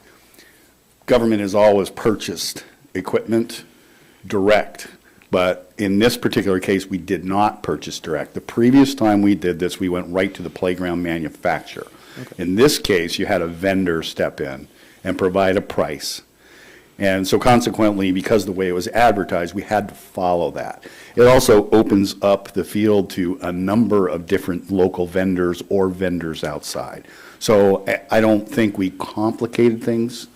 Speaker 9: government has always purchased equipment direct. But in this particular case, we did not purchase direct. The previous time we did this, we went right to the playground manufacturer. In this case, you had a vendor step in and provide a price. And so consequently, because the way it was advertised, we had to follow that. It also opens up the field to a number of different local vendors or vendors outside. So I don't think we complicated things,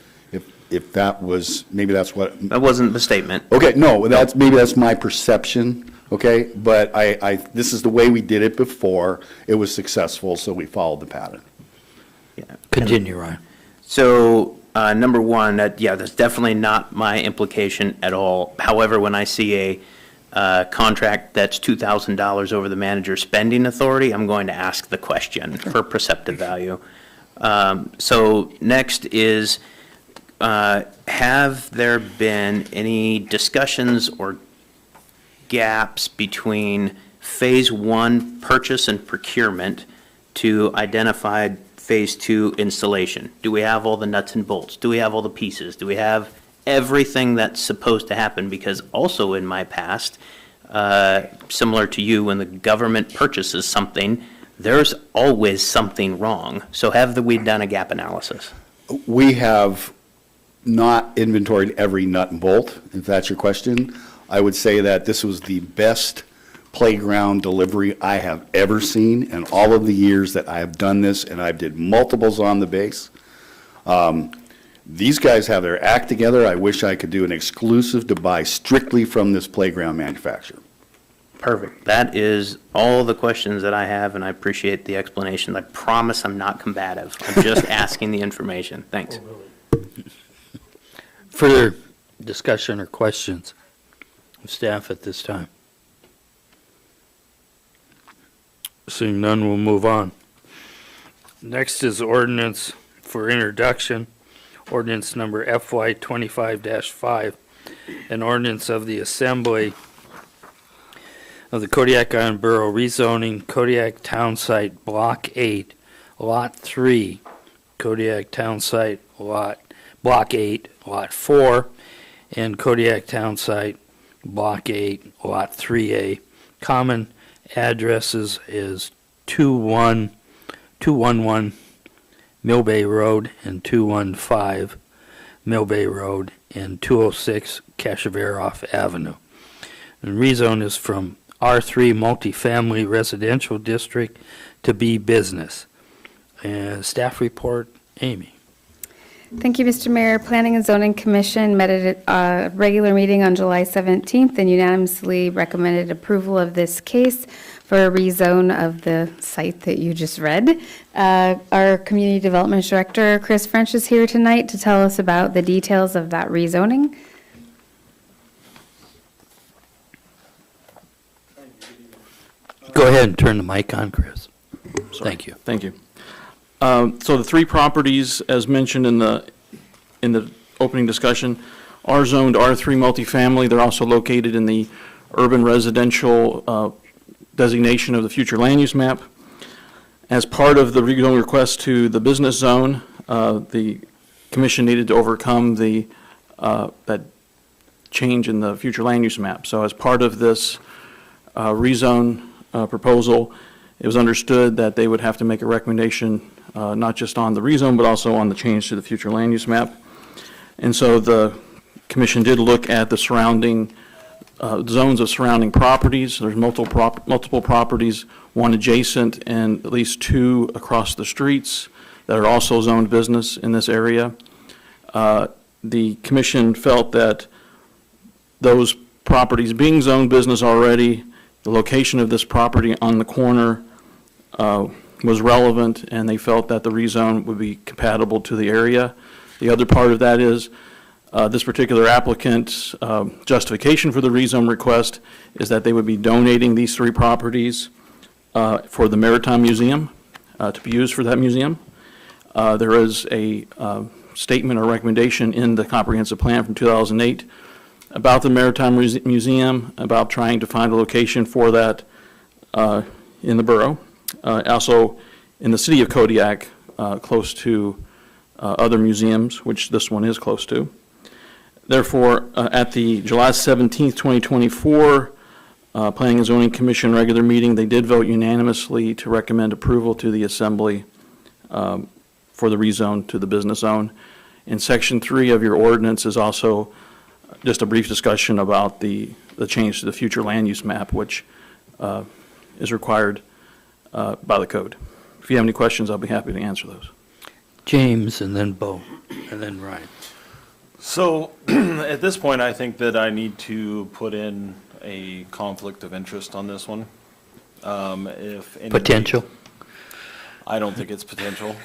Speaker 9: if that was, maybe that's what.
Speaker 2: That wasn't the statement.
Speaker 9: Okay, no, maybe that's my perception, okay? But this is the way we did it before. It was successful, so we followed the pattern.
Speaker 2: Yeah.
Speaker 1: Continue, Ryan.
Speaker 2: So, number one, that's definitely not my implication at all. However, when I see a contract that's $2,000 over the manager's spending authority, I'm going to ask the question for perceptive value. So next is, have there been any discussions or gaps between Phase 1 purchase and procurement to identify Phase 2 installation? Do we have all the nuts and bolts? Do we have all the pieces? Do we have everything that's supposed to happen? Because also in my past, similar to you, when the government purchases something, there's always something wrong. So have we done a gap analysis?
Speaker 9: We have not inventoried every nut and bolt, if that's your question. I would say that this was the best playground delivery I have ever seen in all of the years that I have done this, and I've did multiples on the base. These guys have their act together. I wish I could do an exclusive to buy strictly from this playground manufacturer.
Speaker 2: Perfect. That is all the questions that I have, and I appreciate the explanation. I promise I'm not combative. I'm just asking the information. Thanks.
Speaker 1: Further discussion or questions of staff at this time? Seeing none, we'll move on. Next is ordinance for introduction, ordinance number FY 25-5, an ordinance of the Assembly of the Kodiak Island Borough rezoning Kodiak Town Site Block 8, Lot 3, Kodiak Town Site Block 8, Lot 4, and Kodiak Town Site Block 8, Lot 3A. Common addresses is 211 Mill Bay Road and 215 Mill Bay Road and 206 Kashaveroff Avenue. And rezone is from R3 multifamily residential district to B business. And staff report, Amy.
Speaker 3: Thank you, Mr. Mayor. Planning and Zoning Commission met at a regular meeting on July 17th and unanimously recommended approval of this case for a rezone of the site that you just read. Our Community Development Director, Chris French, is here tonight to tell us about the details of that rezoning.
Speaker 1: Go ahead and turn the mic on, Chris. Thank you.
Speaker 10: Thank you. So the three properties, as mentioned in the opening discussion, are zoned R3 multifamily. They're also located in the urban residential designation of the future land use map. As part of the rezone request to the business zone, the commission needed to overcome that change in the future land use map. So as part of this rezone proposal, it was understood that they would have to make a recommendation not just on the rezone, but also on the change to the future land use map. And so the commission did look at the surrounding zones of surrounding properties. There's multiple properties, one adjacent and at least two across the streets that are also zoned business in this area. The commission felt that those properties being zoned business already, the location of this property on the corner was relevant, and they felt that the rezone would be compatible to the area. The other part of that is, this particular applicant's justification for the rezone request is that they would be donating these 3 properties for the Maritime Museum, to be used for that museum. There is a statement or recommendation in the comprehensive plan from 2008 about the Maritime Museum, about trying to find a location for that in the borough. Also, in the city of Kodiak, close to other museums, which this one is close to. Therefore, at the July 17th, 2024 Planning and Zoning Commission regular meeting, they did vote unanimously to recommend approval to the Assembly for the rezone to the business zone. In Section 3 of your ordinance is also just a brief discussion about the change to the future land use map, which is required by the code. If you have any questions, I'll be happy to answer those.
Speaker 1: James, and then Bo, and then Ryan.
Speaker 8: So at this point, I think that I need to put in a conflict of interest on this one. If anybody-
Speaker 1: Potential?
Speaker 8: I don't think it's potential.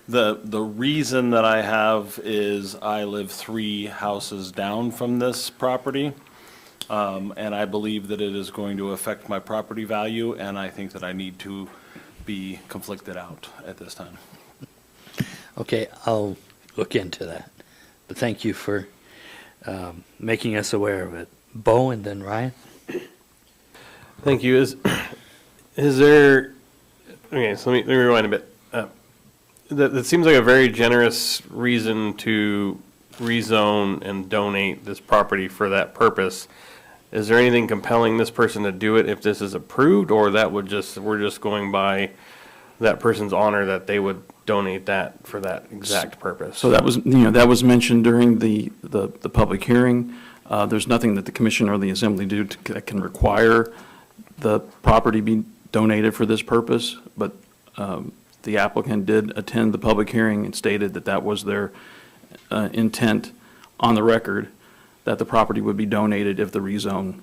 Speaker 8: The reason that I have is I live 3 houses down from this property, and I believe that it is going to affect my property value, and I think that I need to be conflicted out at this time.
Speaker 1: Okay, I'll look into that. But thank you for making us aware of it. Bo, and then Ryan?
Speaker 4: Thank you. Is there, okay, so let me rewind a bit. That seems like a very generous reason to rezone and donate this property for that purpose. Is there anything compelling this person to do it if this is approved, or that would just, we're just going by that person's honor that they would donate that for that exact purpose?
Speaker 10: So that was, that was mentioned during the public hearing. There's nothing that the commission or the assembly do that can require the property be donated for this purpose, but the applicant did attend the public hearing and stated that that was their intent on the record, that the property would be donated if the rezone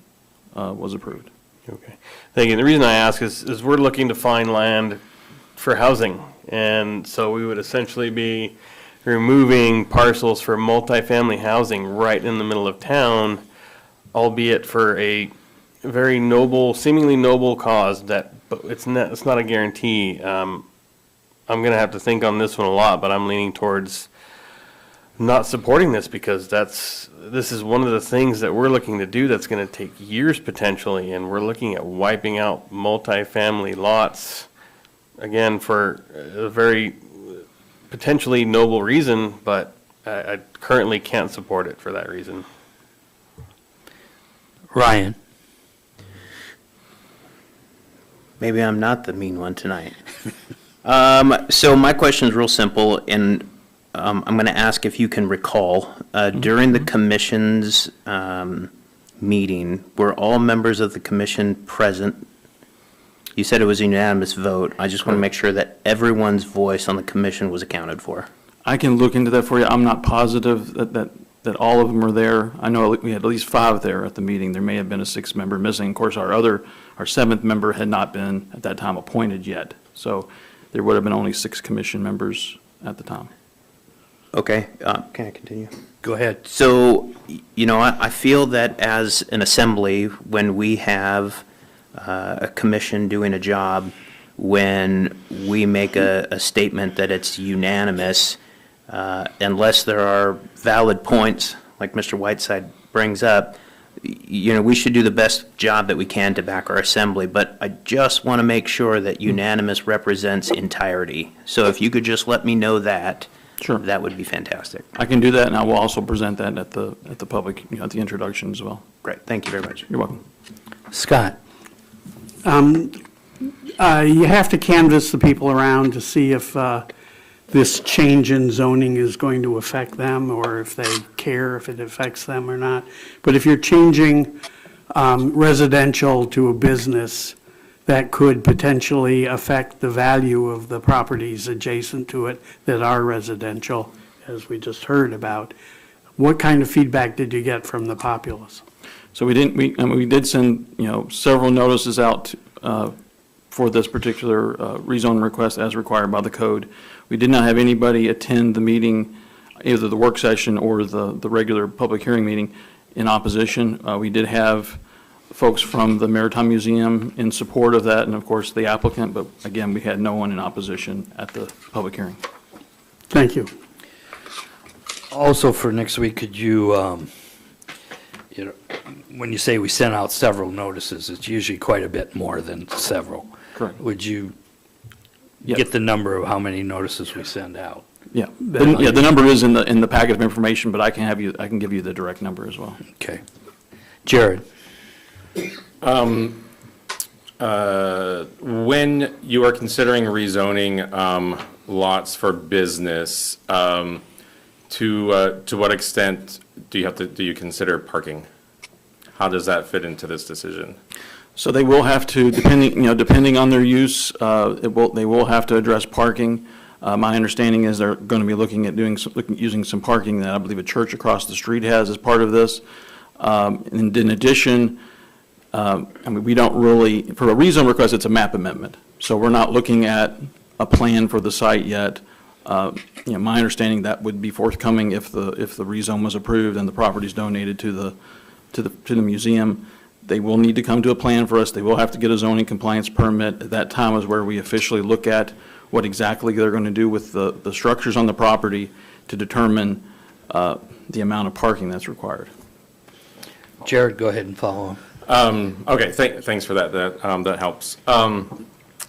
Speaker 10: was approved.
Speaker 4: Okay, thank you. And the reason I ask is we're looking to find land for housing, and so we would essentially be removing parcels for multifamily housing right in the middle of town, albeit for a very noble, seemingly noble cause that, but it's not a guarantee. I'm gonna have to think on this one a lot, but I'm leaning towards not supporting this because this is one of the things that we're looking to do that's gonna take years potentially, and we're looking at wiping out multifamily lots, again, for a very potentially noble reason, but I currently can't support it for that reason.
Speaker 1: Ryan?
Speaker 2: Maybe I'm not the mean one tonight. So my question is real simple, and I'm going to ask if you can recall, during the commission's meeting, were all members of the commission present? You said it was a unanimous vote. I just want to make sure that everyone's voice on the commission was accounted for.
Speaker 10: I can look into that for you. I'm not positive that all of them are there. I know we had at least 5 there at the meeting. There may have been a 6th member missing. Of course, our 7th member had not been at that time appointed yet. So there would have been only 6 commission members at the time.
Speaker 2: Okay, can I continue?
Speaker 1: Go ahead.
Speaker 2: So, I feel that as an assembly, when we have a commission doing a job, when we make a statement that it's unanimous, unless there are valid points, like Mr. Whiteside brings up, we should do the best job that we can to back our assembly, but I just want to make sure that unanimous represents entirety. So if you could just let me know that.
Speaker 10: Sure.
Speaker 2: That would be fantastic.
Speaker 10: I can do that, and I will also present that at the public, at the introduction as well.
Speaker 2: Great, thank you very much.
Speaker 10: You're welcome.
Speaker 1: Scott?
Speaker 5: You have to canvass the people around to see if this change in zoning is going to affect them, or if they care if it affects them or not. But if you're changing residential to a business, that could potentially affect the value of the properties adjacent to it that are residential, as we just heard about. What kind of feedback did you get from the populace?
Speaker 10: So we did send, several notices out for this particular rezone request as required by the code. We did not have anybody attend the meeting, either the work session or the regular public hearing meeting, in opposition. We did have folks from the Maritime Museum in support of that, and of course the applicant, but again, we had no one in opposition at the public hearing.
Speaker 5: Thank you.
Speaker 1: Also for next week, could you, you know, when you say we sent out several notices, it's usually quite a bit more than several.
Speaker 10: Correct.
Speaker 1: Would you
Speaker 10: Yep.
Speaker 1: get the number of how many notices we send out?
Speaker 10: Yeah, the number is in the packet of information, but I can give you the direct number as well.
Speaker 1: Okay. Jared?
Speaker 6: When you are considering rezoning lots for business, to what extent do you consider parking? How does that fit into this decision?
Speaker 10: So they will have to, depending on their use, they will have to address parking. My understanding is they're going to be looking at using some parking that I believe a church across the street has as part of this. And in addition, we don't really, for a rezone request, it's a map amendment. So we're not looking at a plan for the site yet. My understanding that would be forthcoming if the rezone was approved and the property's donated to the museum. They will need to come to a plan for us. They will have to get a zoning compliance permit. At that time is where we officially look at what exactly they're going to do with the structures on the property to determine the amount of parking that's required.
Speaker 1: Jared, go ahead and follow.
Speaker 6: Okay, thanks for that. That helps.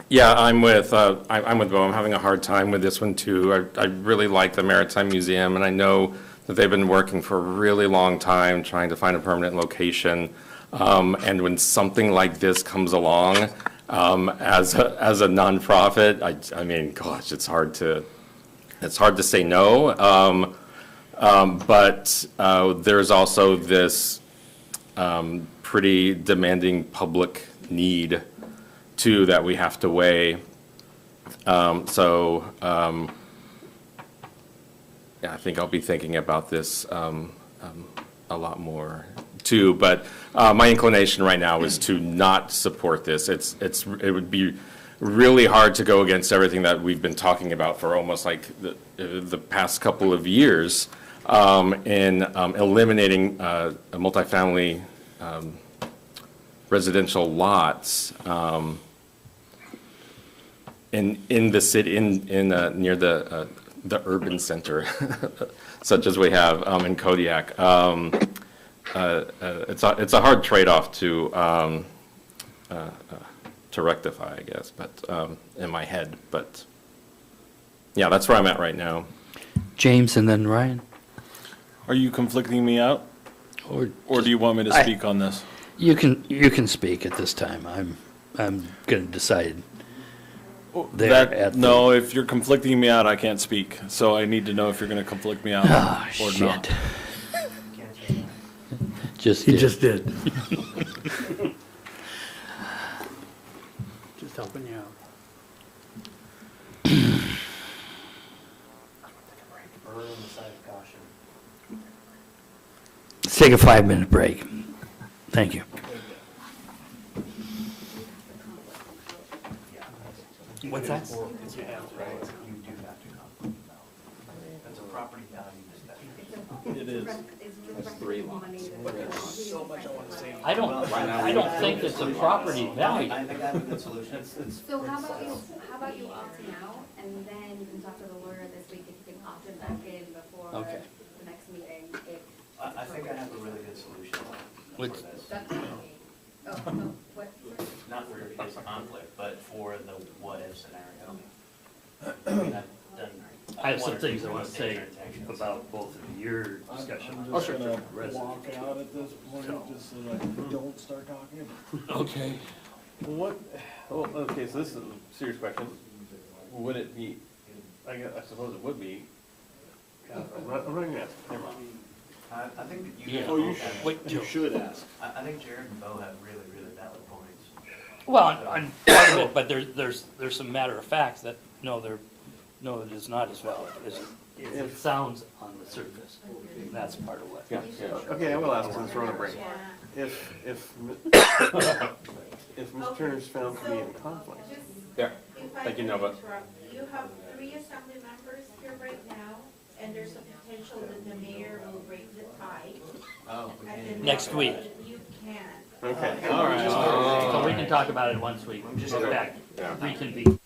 Speaker 6: Yeah, I'm with Bo. I'm having a hard time with this one too. I really like the Maritime Museum, and I know that they've been working for a really long time trying to find a permanent location. And when something like this comes along, as a nonprofit, I mean, gosh, it's hard to say no. But there's also this pretty demanding public need too that we have to weigh. Yeah, I think I'll be thinking about this a lot more too, but my inclination right now is to not support this. It would be really hard to go against everything that we've been talking about for almost like the past couple of years in eliminating multifamily residential lots in the city, near the urban center, such as we have in Kodiak. It's a hard trade-off to rectify, I guess, but in my head. But yeah, that's where I'm at right now.
Speaker 1: James and then Ryan?
Speaker 8: Are you conflicting me out, or do you want me to speak on this?
Speaker 1: You can speak at this time. I'm going to decide.
Speaker 8: No, if you're conflicting me out, I can't speak. So I need to know if you're going to conflict me out or
Speaker 1: shit.
Speaker 8: not.
Speaker 5: He just did. Just helping you out.
Speaker 1: Let's take a 5-minute break. Thank you. What's that?
Speaker 8: It is.
Speaker 1: I don't think it's a property value.
Speaker 2: I think I have a good solution.
Speaker 3: So how about you opting out, and then you can talk to the lawyer this week if you can opt it back in before
Speaker 1: Okay.
Speaker 3: the next meeting.
Speaker 2: I think I have a really good solution for
Speaker 1: Which-
Speaker 2: this.
Speaker 3: Oh, no, what?
Speaker 2: Not for his conflict, but for the what-if scenario. I mean, I've done.
Speaker 1: I have some
Speaker 2: one or
Speaker 1: things
Speaker 2: two
Speaker 1: I want to say
Speaker 2: transactions.
Speaker 1: about both of your discussion.
Speaker 8: I'm just gonna walk out at this point, just so that I don't start talking.
Speaker 1: Okay.
Speaker 4: Okay, so this is a serious question. Would it be, I suppose it would be, I'm not gonna ask, never mind.
Speaker 2: I think that you.
Speaker 1: Yeah.
Speaker 8: Oh, you
Speaker 1: Wait,
Speaker 8: You should ask.
Speaker 2: I think Jared and Bo have really, really valid points.
Speaker 1: Well, on part of it, but there's some matter of facts that, no, it is not as valid as it sounds on the surface. That's part of what.
Speaker 4: Yeah, okay, I will ask since we're on a break. If if Ms. Turner's found to be in conflict.
Speaker 6: Yeah,
Speaker 11: If I
Speaker 6: thank you,
Speaker 11: can
Speaker 6: Nova.
Speaker 11: interrupt, you have 3 assembly members here right now, and there's a potential that the mayor will break the tie.
Speaker 1: Next week.
Speaker 11: You can.
Speaker 4: Okay, all right.
Speaker 1: So we can talk about it once we get back, reconvene.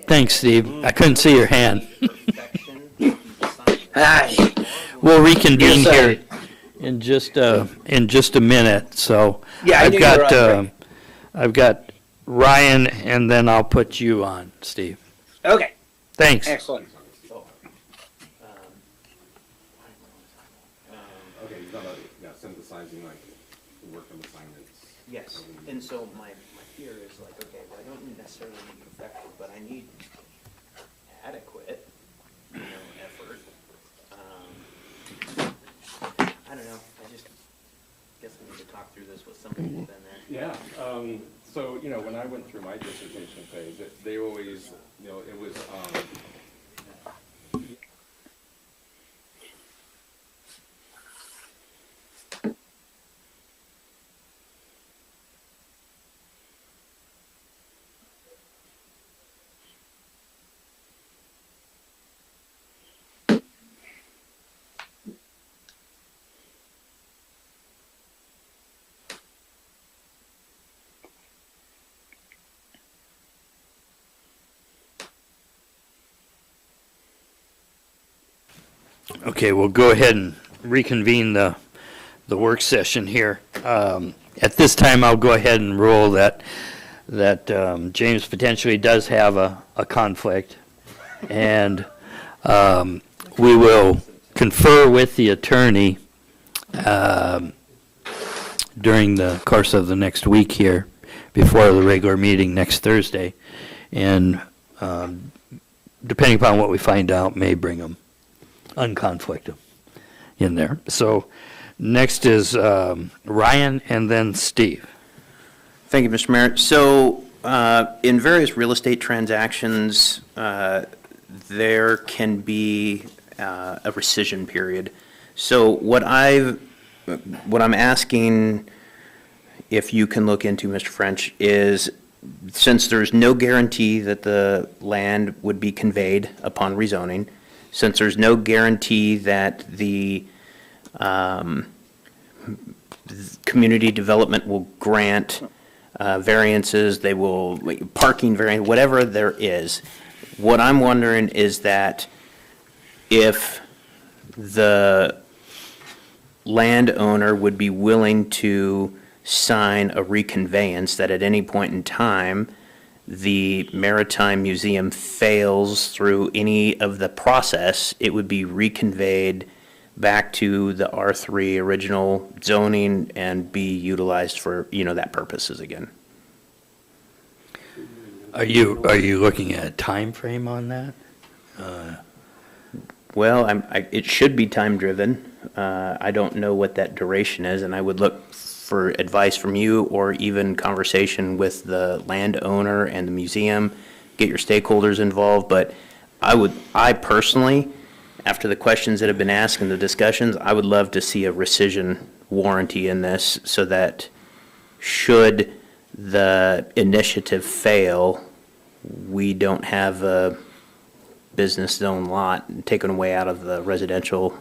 Speaker 1: Thanks, Steve. I couldn't see your hand. Hi. We'll reconvene here in just a minute, so.
Speaker 2: Yeah, I knew you were on break.
Speaker 1: I've got Ryan, and then I'll put you on, Steve.
Speaker 2: Okay,
Speaker 1: Thanks.
Speaker 2: excellent.
Speaker 6: Okay, you've got synthesizing like work of assignments.
Speaker 2: Yes, and so my fear is like, okay, well, I don't necessarily need effective, but I need adequate, effort. I don't know, I just guess I need to talk through this with somebody who's been there.
Speaker 6: Yeah, so, when I went through my dissertation phase, they always, it was,
Speaker 1: Okay, we'll go ahead and reconvene the work session here. At this time, I'll go ahead and rule that James potentially does have a conflict, and we will confer with the attorney during the course of the next week here, before the regular meeting next Thursday, and depending upon what we find out, may bring him unconflicted in there. So next is Ryan and then Steve.
Speaker 2: Thank you, Mr. Mayor. So in various real estate transactions, there can be a rescission period. So what I'm asking, if you can look into, Mr. French, is since there's no guarantee that the land would be conveyed upon rezoning, since there's no guarantee that the community development will grant variances, they will, parking variance, whatever there is. What I'm wondering is that if the landowner would be willing to sign a reconveyance that at any point in time, the Maritime Museum fails through any of the process, it would be reconveyed back to the R3 original zoning and be utilized for, that purposes again.
Speaker 1: Are you looking at a time frame on that?
Speaker 2: Well, it should be time-driven. I don't know what that duration is, and I would look for advice from you or even conversation with the landowner and the museum, get your stakeholders involved. But I personally, after the questions that have been asked and the discussions, I would love to see a rescission warranty in this so that should the initiative fail, we don't have a business zone lot taken away out of the residential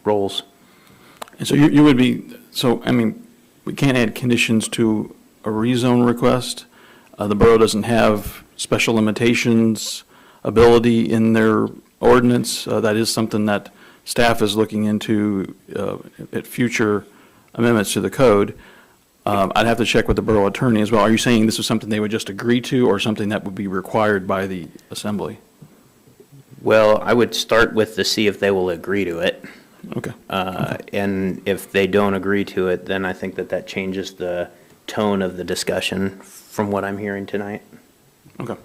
Speaker 2: roles.
Speaker 10: And so you would be, we can't add conditions to a rezone request. The borough doesn't have special limitations ability in their ordinance. That is something that staff is looking into at future amendments to the code. I'd have to check with the borough attorney as well. Are you saying this is something they would just agree to or something that would be required by the assembly?
Speaker 2: Well, I would start with to see if they will agree to it.
Speaker 10: Okay.
Speaker 2: And if they don't agree to it, then I think that changes the tone of the discussion from what I'm hearing tonight.
Speaker 10: Okay.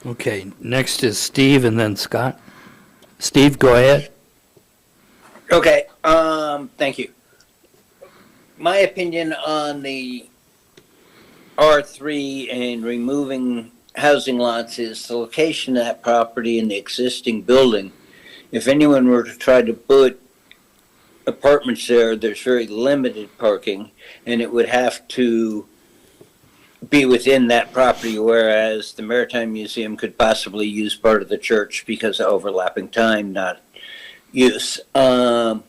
Speaker 1: Okay, next is Steve and then Scott. Steve, go ahead.
Speaker 12: Okay, thank you. My opinion on the R3 and removing housing lots is the location of that property and the existing building. If anyone were to try to put apartments there, there's very limited parking, and it would have to be within that property, whereas the Maritime Museum could possibly use part of the church because of overlapping time, not use. And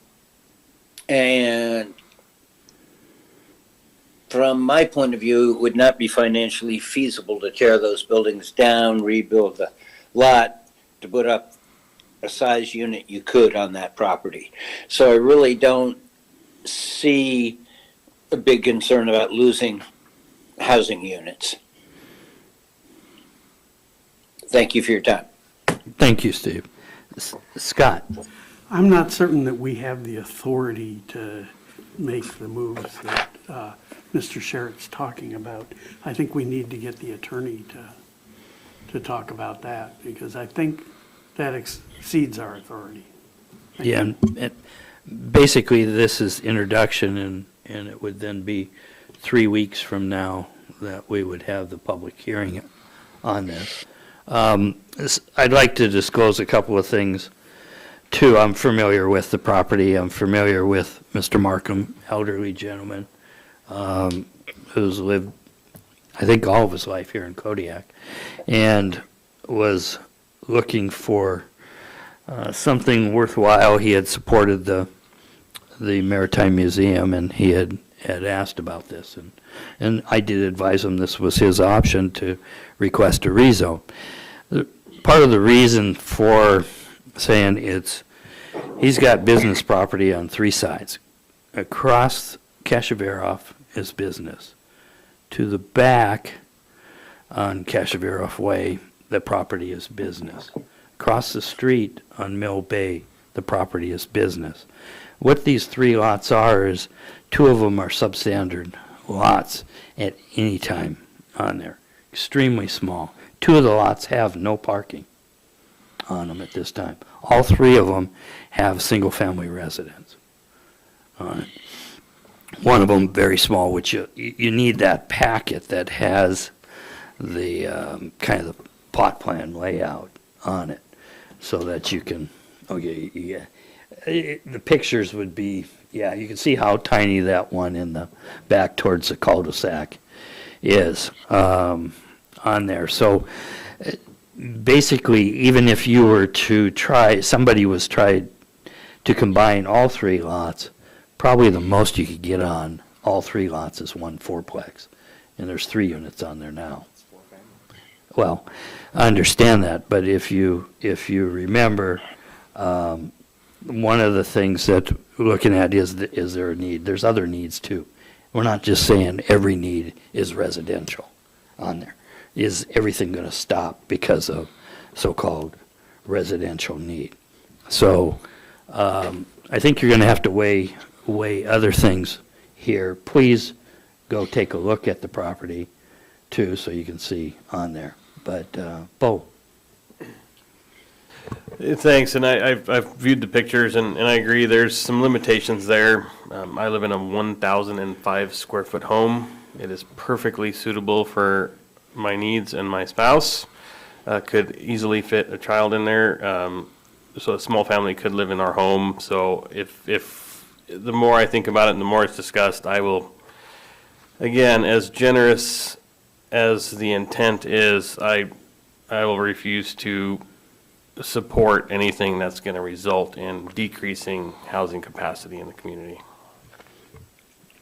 Speaker 12: from my point of view, it would not be financially feasible to tear those buildings down, rebuild the lot, to put up a size unit you could on that property. So I really don't see a big concern about losing housing units. Thank you for your time.
Speaker 1: Thank you, Steve. Scott?
Speaker 5: I'm not certain that we have the authority to make the moves that Mr. Sherritt's talking about. I think we need to get the attorney to talk about that, because I think that exceeds our authority.
Speaker 1: Yeah, and basically, this is introduction, and it would then be 3 weeks from now that we would have the public hearing on this. I'd like to disclose a couple of things, too. I'm familiar with the property. I'm familiar with Mr. Markham, elderly gentleman, who's lived, I think, all of his life here in Kodiak, and was looking for something worthwhile. He had supported the Maritime Museum, and he had asked about this, and I did advise him this was his option to request a rezone. Part of the reason for saying he's got business property on 3 sides. Across Kashaveroff is business. To the back on Kashaveroff Way, the property is business. Across the street on Mill Bay, the property is business. What these 3 lots are is 2 of them are substandard lots at any time on there, extremely small. 2 of the lots have no parking on them at this time. All 3 of them have single-family residence on it. One of them very small, which you need that packet that has the kind of the plot plan layout on it, so that you can, the pictures would be, you can see how tiny that one in the back towards the cul-de-sac is on there. So basically, even if you were to somebody tried to combine all 3 lots, probably the most you could get on all 3 lots as one fourplex, and there's 3 units on there now. Well, I understand that, but if you remember, one of the things that we're looking at is there a need? There's other needs too. We're not just saying every need is residential on there. Is everything going to stop because of so-called residential need? So I think you're going to have to weigh other things here. Please go take a look at the property too, so you can see on there. But, Bo?
Speaker 4: Thanks, and I've viewed the pictures, and I agree, there's some limitations there. I live in a 1,005 square foot home. It is perfectly suitable for my needs and my spouse. Could easily fit a child in there, so a small family could live in our home. So if the more I think about it and the more it's discussed, I will, again, as generous as the intent is, I will refuse to support anything that's going to result in decreasing housing capacity in the community.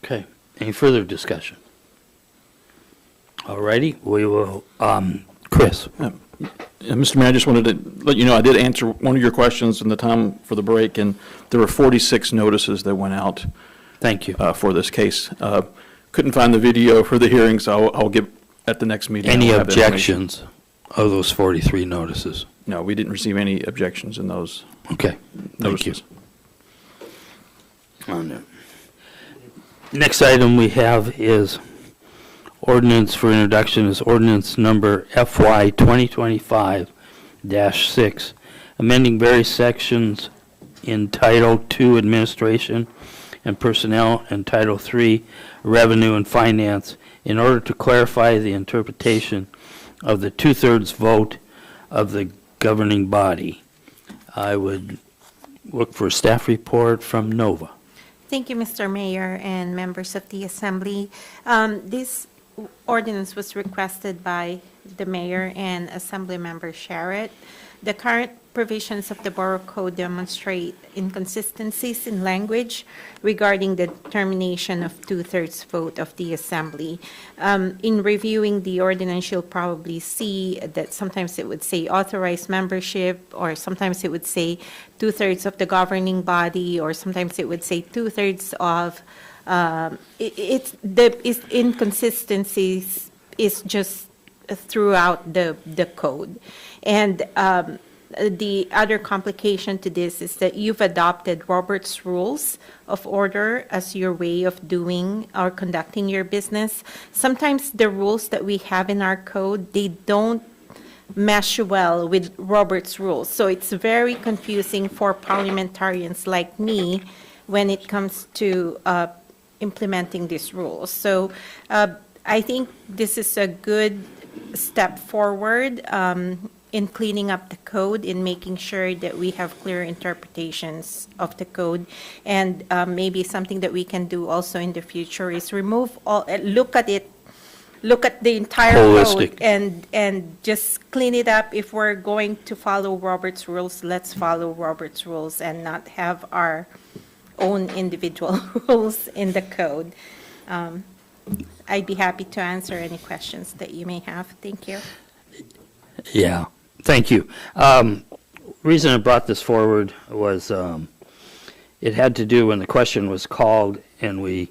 Speaker 1: Okay. Any further discussion? All righty, we will, Chris?
Speaker 10: Mr. Mayor, I just wanted to let you know, I did answer one of your questions in the time for the break, and there were 46 notices that went out.
Speaker 1: Thank you.
Speaker 10: For this case. Couldn't find the video for the hearing, so I'll get at the next meeting.
Speaker 1: Any
Speaker 10: I'll have that information.
Speaker 1: objections of those 43 notices?
Speaker 10: No, we didn't receive any objections in those
Speaker 1: Okay, thank you.
Speaker 10: notices.
Speaker 1: On there. Next item we have is ordinance for introduction is ordinance number FY 2025-6, amending various sections in Title II Administration and Personnel and Title III Revenue and Finance in order to clarify the interpretation of the two-thirds vote of the governing body. I would look for a staff report from Nova.
Speaker 7: Thank you, Mr. Mayor and members of the Assembly. This ordinance was requested by the Mayor and Assembly Member Sharrett. The current provisions of the Borough Code demonstrate inconsistencies in language regarding the determination of two-thirds vote of the Assembly. In reviewing the ordinance, you'll probably see that sometimes it would say authorized membership, or sometimes it would say two-thirds of the governing body, or sometimes it would say two-thirds of, the inconsistencies is just throughout the code. And the other complication to this is that you've adopted Robert's Rules of Order as your way of doing or conducting your business. Sometimes the rules that we have in our code, they don't mesh well with Robert's Rules. So it's very confusing for parliamentarians like me when it comes to implementing these rules. So I think this is a good step forward in cleaning up the code, in making sure that we have clear interpretations of the code. And maybe something that we can do also in the future is remove all, look at the entire
Speaker 1: Holistic.
Speaker 7: code and just clean it up. If we're going to follow Robert's Rules, let's follow Robert's Rules and not have our own individual rules in the code. I'd be happy to answer any questions that you may have. Thank you.
Speaker 1: Yeah, thank you. Reason I brought this forward was it had to do when the question was called and we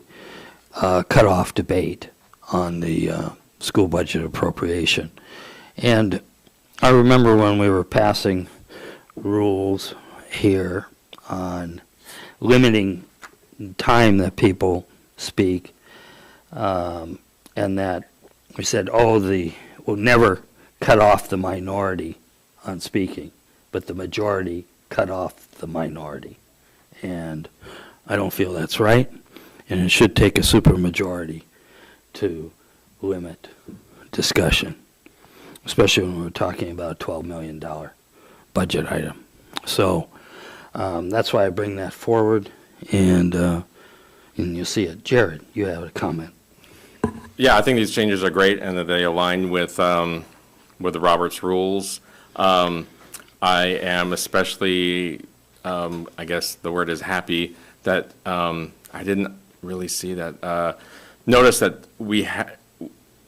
Speaker 1: cut off debate on the school budget appropriation. And I remember when we were passing rules here on limiting time that people speak, and that we said, we'll never cut off the minority on speaking, but the majority cut off the minority. And I don't feel that's right, and it should take a supermajority to limit discussion, especially when we're talking about a $12 million budget item. So that's why I bring that forward, and you'll see it. Jared, you have a comment.
Speaker 6: Yeah, I think these changes are great and that they align with the Roberts Rules. I am especially, I guess the word is happy, that I didn't really see that. Notice that we have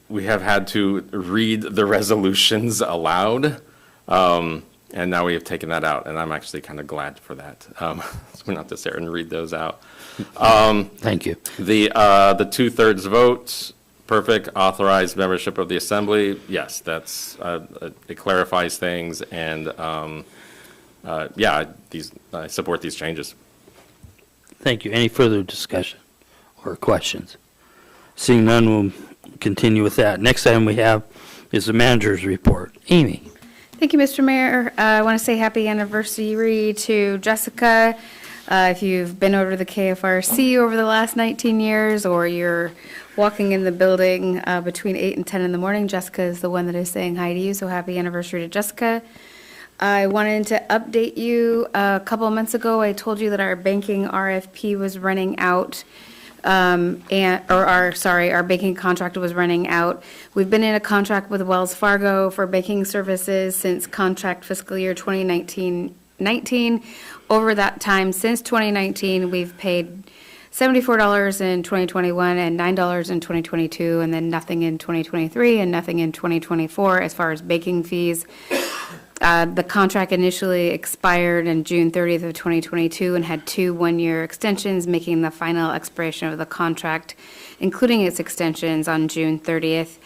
Speaker 6: had to read the resolutions aloud, and now we have taken that out, and I'm actually kind of glad for that. So we don't have to sit there and read those out.
Speaker 1: Thank you.
Speaker 6: The 2/3 vote, perfect, authorized membership of the assembly, yes, that's, it clarifies things, and, yeah, I support these changes.
Speaker 1: Thank you. Any further discussion or questions? Seeing none, we'll continue with that. Next item we have is the manager's report. Amy?
Speaker 3: Thank you, Mr. Mayor. I want to say happy anniversary to Jessica. If you've been over to the KFRC over the last 19 years, or you're walking in the building between 8 and 10 in the morning, Jessica is the one that is saying hi to you, so happy anniversary to Jessica. I wanted to update you. A couple of months ago, I told you that our banking RFP was running out, our banking contract was running out. We've been in a contract with Wells Fargo for banking services since contract fiscal year 2019. Over that time, since 2019, we've paid $74 in 2021 and $9 in 2022, and then nothing in 2023 and nothing in 2024 as far as banking fees. The contract initially expired on June 30th of 2022 and had 2 one-year extensions, making the final expiration of the contract, including its extensions, on June 30th.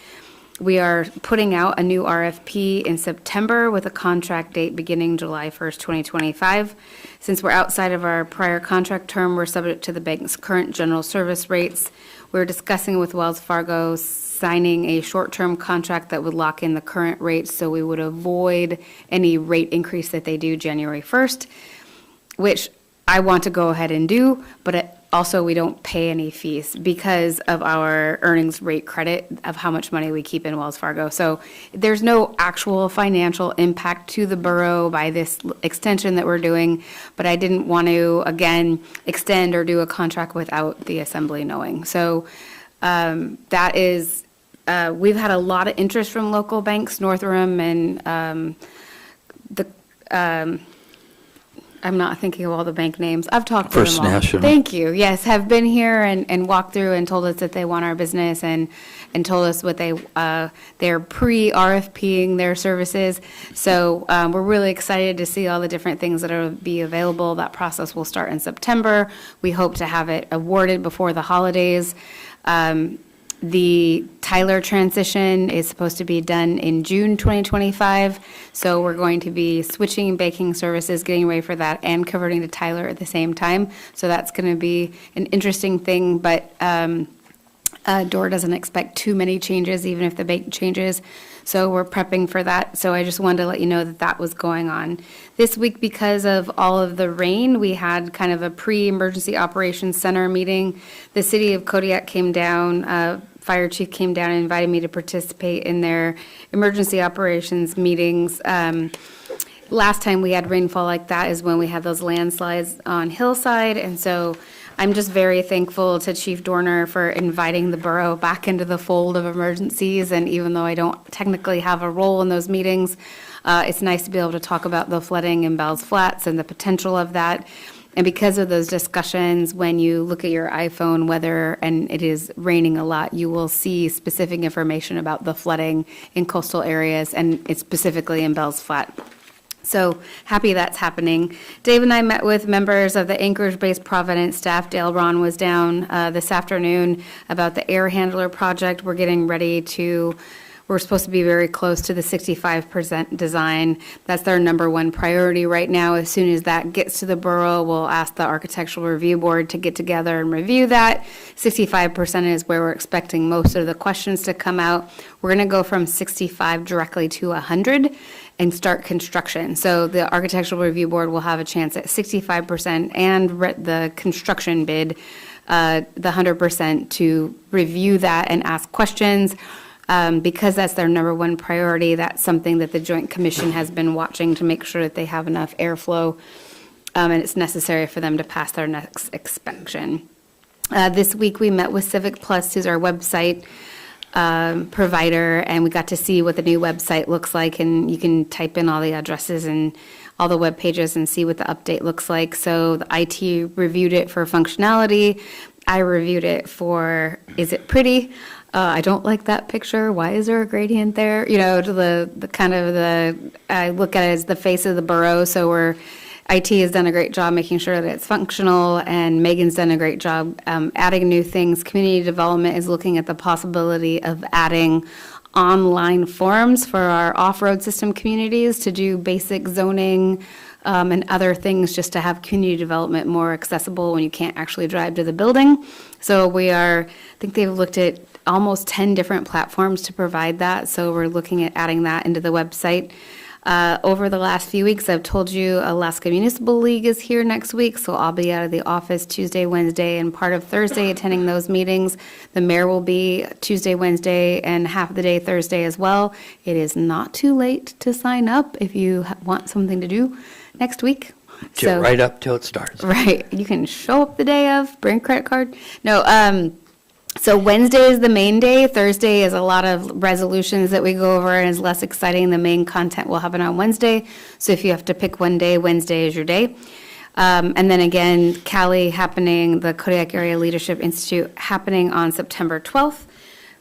Speaker 3: We are putting out a new RFP in September with a contract date beginning July 1st, 2025. Since we're outside of our prior contract term, we're subject to the bank's current general service rates. We're discussing with Wells Fargo signing a short-term contract that would lock in the current rates, so we would avoid any rate increase that they do January 1st, which I want to go ahead and do, but also we don't pay any fees because of our earnings rate credit of how much money we keep in Wells Fargo. So there's no actual financial impact to the borough by this extension that we're doing, but I didn't want to, again, extend or do a contract without the assembly knowing. So that is, we've had a lot of interest from local banks, Northram and I'm not thinking of all the bank names. I've talked to
Speaker 1: First
Speaker 3: them all.
Speaker 1: National.
Speaker 3: Thank you. Yes, have been here and walked through and told us that they want our business and told us what they're pre-RFPing their services. So we're really excited to see all the different things that will be available. That process will start in September. We hope to have it awarded before the holidays. The Tyler transition is supposed to be done in June 2025, so we're going to be switching banking services, getting ready for that, and converting to Tyler at the same time. So that's going to be an interesting thing, but DOR doesn't expect too many changes, even if the bank changes. So we're prepping for that. So I just wanted to let you know that that was going on. This week, because of all of the rain, we had kind of a pre-emergency operations center meeting. The city of Kodiak came down, fire chief came down and invited me to participate in their emergency operations meetings. Last time we had rainfall like that is when we had those landslides on Hillside. And so I'm just very thankful to Chief Dorner for inviting the borough back into the fold of emergencies. And even though I don't technically have a role in those meetings, it's nice to be able to talk about the flooding in Bell's Flats and the potential of that. And because of those discussions, when you look at your iPhone weather and it is raining a lot, you will see specific information about the flooding in coastal areas, and it's specifically in Bell's Flat. So happy that's happening. Dave and I met with members of the Anchorage-based Providence staff. Dale Ron was down this afternoon about the air handler project. We're getting ready to, we're supposed to be very close to the 65% design. That's their number one priority right now. As soon as that gets to the borough, we'll ask the Architectural Review Board to get together and review that. 65% is where we're expecting most of the questions to come out. We're going to go from 65 directly to 100 and start construction. So the Architectural Review Board will have a chance at 65% and the construction bid, the 100%, to review that and ask questions. Because that's their number one priority, that's something that the Joint Commission has been watching to make sure that they have enough airflow, and it's necessary for them to pass their next inspection. This week we met with Civic Plus, who's our website provider, and we got to see what the new website looks like, and you can type in all the addresses and all the web pages and see what the update looks like. So the IT reviewed it for functionality. I reviewed it for, is it pretty? I don't like that picture. Why is there a gradient there? You know, to the kind of I look at it as the face of the borough. So IT has done a great job making sure that it's functional, and Megan's done a great job adding new things. Community development is looking at the possibility of adding online forums for our off-road system communities to do basic zoning and other things, just to have community development more accessible when you can't actually drive to the building. So I think they've looked at almost 10 different platforms to provide that. So we're looking at adding that into the website. Over the last few weeks, I've told you Alaska Municipal League is here next week, so I'll be out of the office Tuesday, Wednesday, and part of Thursday attending those meetings. The mayor will be Tuesday, Wednesday, and half of the day Thursday as well. It is not too late to sign up if you want something to do next week.
Speaker 1: Till right up till it starts.
Speaker 3: Right, you can show up the day of, bring a credit card. No, so Wednesday is the main day. Thursday is a lot of resolutions that we go over and is less exciting. The main content will happen on Wednesday. So if you have to pick one day, Wednesday is your day. And then again, Cali happening, the Kodiak Area Leadership Institute happening on September 12th.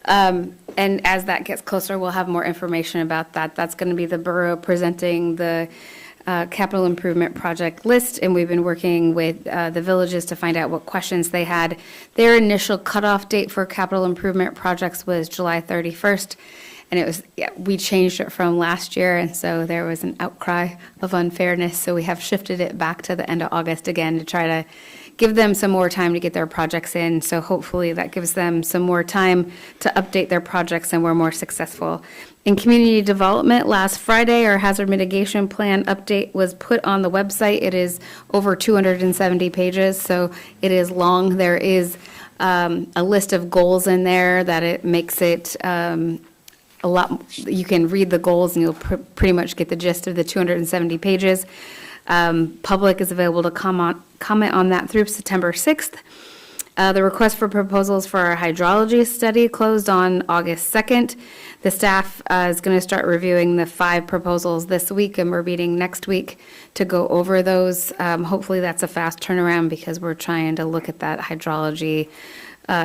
Speaker 3: And as that gets closer, we'll have more information about that. That's going to be the borough presenting the capital improvement project list, and we've been working with the villages to find out what questions they had. Their initial cutoff date for capital improvement projects was July 31st, and we changed it from last year, and so there was an outcry of unfairness, so we have shifted it back to the end of August again to try to give them some more time to get their projects in. So hopefully that gives them some more time to update their projects and we're more successful. In community development, last Friday, our hazard mitigation plan update was put on the website. It is over 270 pages, so it is long. There is a list of goals in there that it makes it a lot. You can read the goals and you'll pretty much get the gist of the 270 pages. Public is available to comment on that through September 6th. The request for proposals for our hydrology study closed on August 2nd. The staff is going to start reviewing the 5 proposals this week, and we're meeting next week to go over those. Hopefully that's a fast turnaround because we're trying to look at that hydrology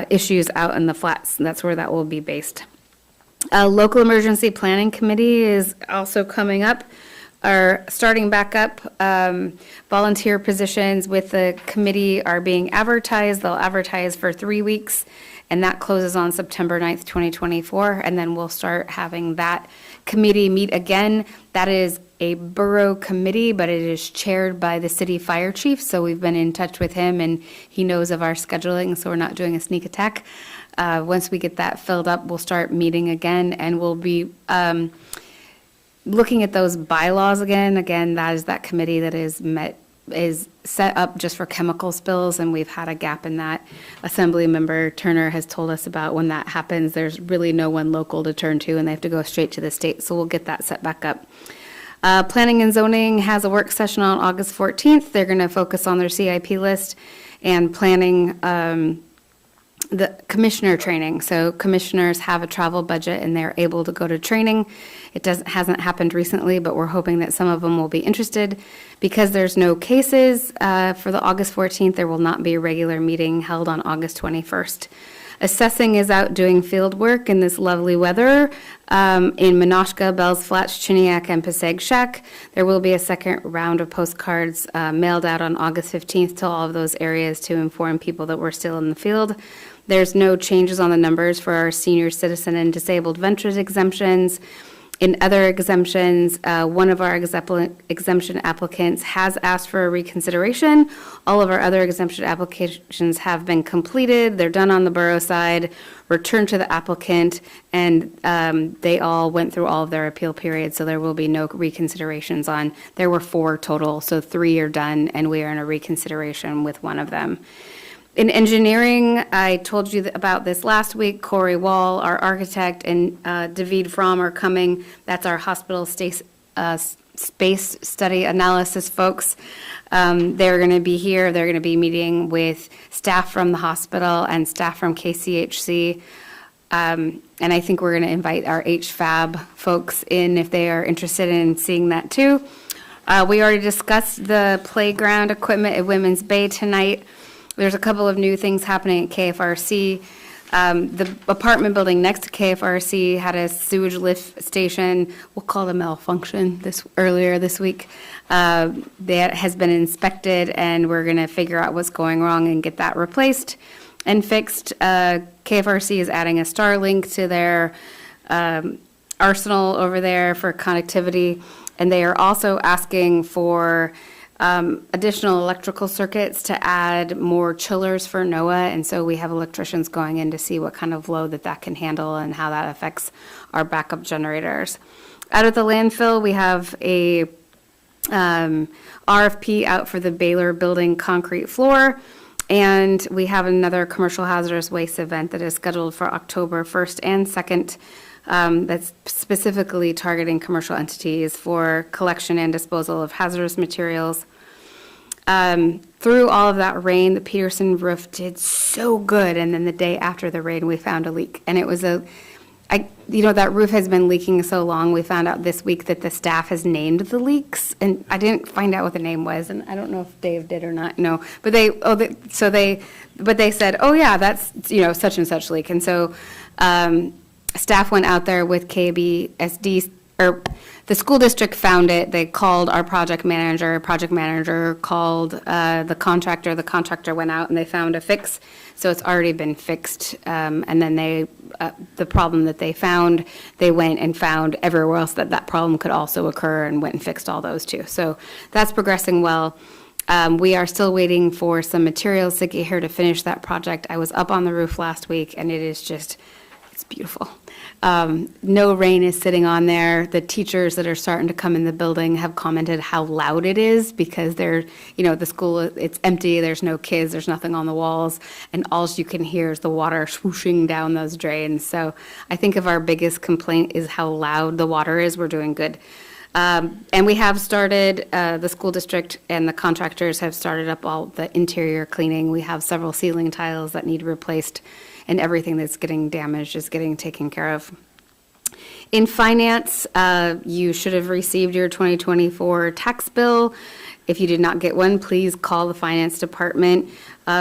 Speaker 3: issues out in the flats, and that's where that will be based. Local Emergency Planning Committee is also coming up. Are starting back up. Volunteer positions with the committee are being advertised. They'll advertise for 3 weeks, and that closes on September 9th, 2024, and then we'll start having that committee meet again. That is a borough committee, but it is chaired by the city fire chief, so we've been in touch with him, and he knows of our scheduling, so we're not doing a sneak attack. Once we get that filled up, we'll start meeting again, and we'll be looking at those bylaws again. Again, that is that committee that is set up just for chemical spills, and we've had a gap in that. Assemblymember Turner has told us about when that happens, there's really no one local to turn to, and they have to go straight to the state, so we'll get that set back up. Planning and Zoning has a work session on August 14th. They're going to focus on their CIP list and planning the commissioner training. So commissioners have a travel budget and they're able to go to training. It hasn't happened recently, but we're hoping that some of them will be interested. Because there's no cases for the August 14th, there will not be a regular meeting held on August 21st. Assessing is out doing field work in this lovely weather in Minoshka, Bells Flats, Chiniak, and Passaic Shack. There will be a second round of postcards mailed out on August 15th to all of those areas to inform people that we're still in the field. There's no changes on the numbers for our senior citizen and disabled ventures exemptions. In other exemptions, one of our exemption applicants has asked for a reconsideration. All of our other exemption applications have been completed. They're done on the borough side, returned to the applicant, and they all went through all of their appeal periods, so there will be no reconsiderations on. There were 4 total, so 3 are done, and we are in a reconsideration with one of them. In engineering, I told you about this last week. Corey Wall, our architect, and David Fromm are coming. That's our hospital space study analysis folks. They're going to be here. They're going to be meeting with staff from the hospital and staff from KCHC. And I think we're going to invite our HFAB folks in if they are interested in seeing that too. We already discussed the playground equipment at Women's Bay tonight. There's a couple of new things happening at KFRC. The apartment building next to KFRC had a sewage lift station, we'll call it a malfunction, earlier this week. That has been inspected, and we're going to figure out what's going wrong and get that replaced and fixed. KFRC is adding a Starlink to their arsenal over there for connectivity, and they are also asking for additional electrical circuits to add more chillers for NOAA, and so we have electricians going in to see what kind of load that can handle and how that affects our backup generators. Out at the landfill, we have a RFP out for the Baylor Building concrete floor, and we have another commercial hazardous waste event that is scheduled for October 1st and 2nd. That's specifically targeting commercial entities for collection and disposal of hazardous materials. Through all of that rain, the Peterson roof did so good, and then the day after the rain, we found a leak, and it was that roof has been leaking so long. We found out this week that the staff has named the leaks, and I didn't find out what the name was, and I don't know if Dave did or not. No, but they said, oh yeah, that's such and such leak, and so staff went out there with KBSD, or the school district found it. They called our project manager called the contractor went out and they found a fix. So it's already been fixed. And then the problem that they found, they went and found everywhere else that problem could also occur and went and fixed all those too. So that's progressing well. We are still waiting for some materials to get here to finish that project. I was up on the roof last week and it is just, it's beautiful. No rain is sitting on there. The teachers that are starting to come in the building have commented how loud it is because they're, the school, it's empty, there's no kids, there's nothing on the walls, and all you can hear is the water swooshing down those drains. So I think if our biggest complaint is how loud the water is, we're doing good. And we have started, the school district and the contractors have started up all the interior cleaning. We have several ceiling tiles that need replaced, and everything that's getting damaged is getting taken care of. In finance, you should have received your 2024 tax bill. If you did not get one, please call the finance department.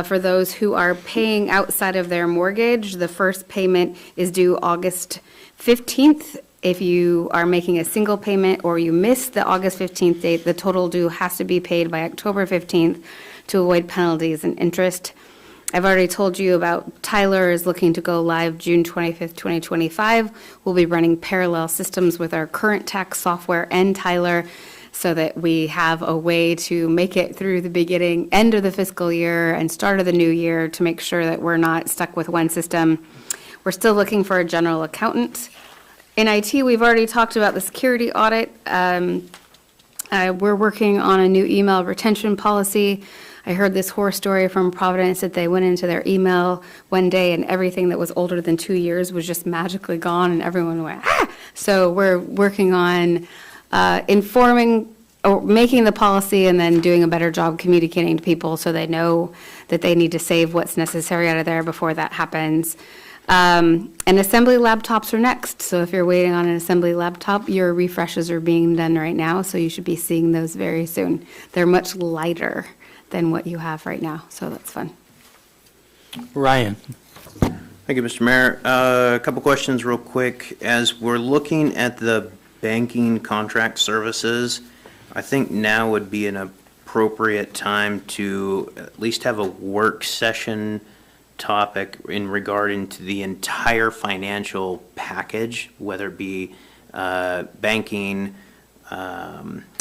Speaker 3: For those who are paying outside of their mortgage, the first payment is due August 15th. If you are making a single payment or you miss the August 15th date, the total due has to be paid by October 15th to avoid penalties and interest. I've already told you about Tyler is looking to go live June 25th, 2025. We'll be running parallel systems with our current tax software and Tyler so that we have a way to make it through the end of the fiscal year and start of the new year to make sure that we're not stuck with one system. We're still looking for a general accountant. In IT, we've already talked about the security audit. We're working on a new email retention policy. I heard this horror story from Providence that they went into their email one day and everything that was older than 2 years was just magically gone and everyone went, ah! So we're working on informing or making the policy and then doing a better job communicating to people so they know that they need to save what's necessary out of there before that happens. And assembly laptops are next. So if you're waiting on an assembly laptop, your refreshes are being done right now, so you should be seeing those very soon. They're much lighter than what you have right now, so that's fun.
Speaker 1: Ryan?
Speaker 2: Thank you, Mr. Mayor. A couple questions real quick. As we're looking at the banking contract services, I think now would be an appropriate time to at least have a work session topic in regarding to the entire financial package, whether it be banking,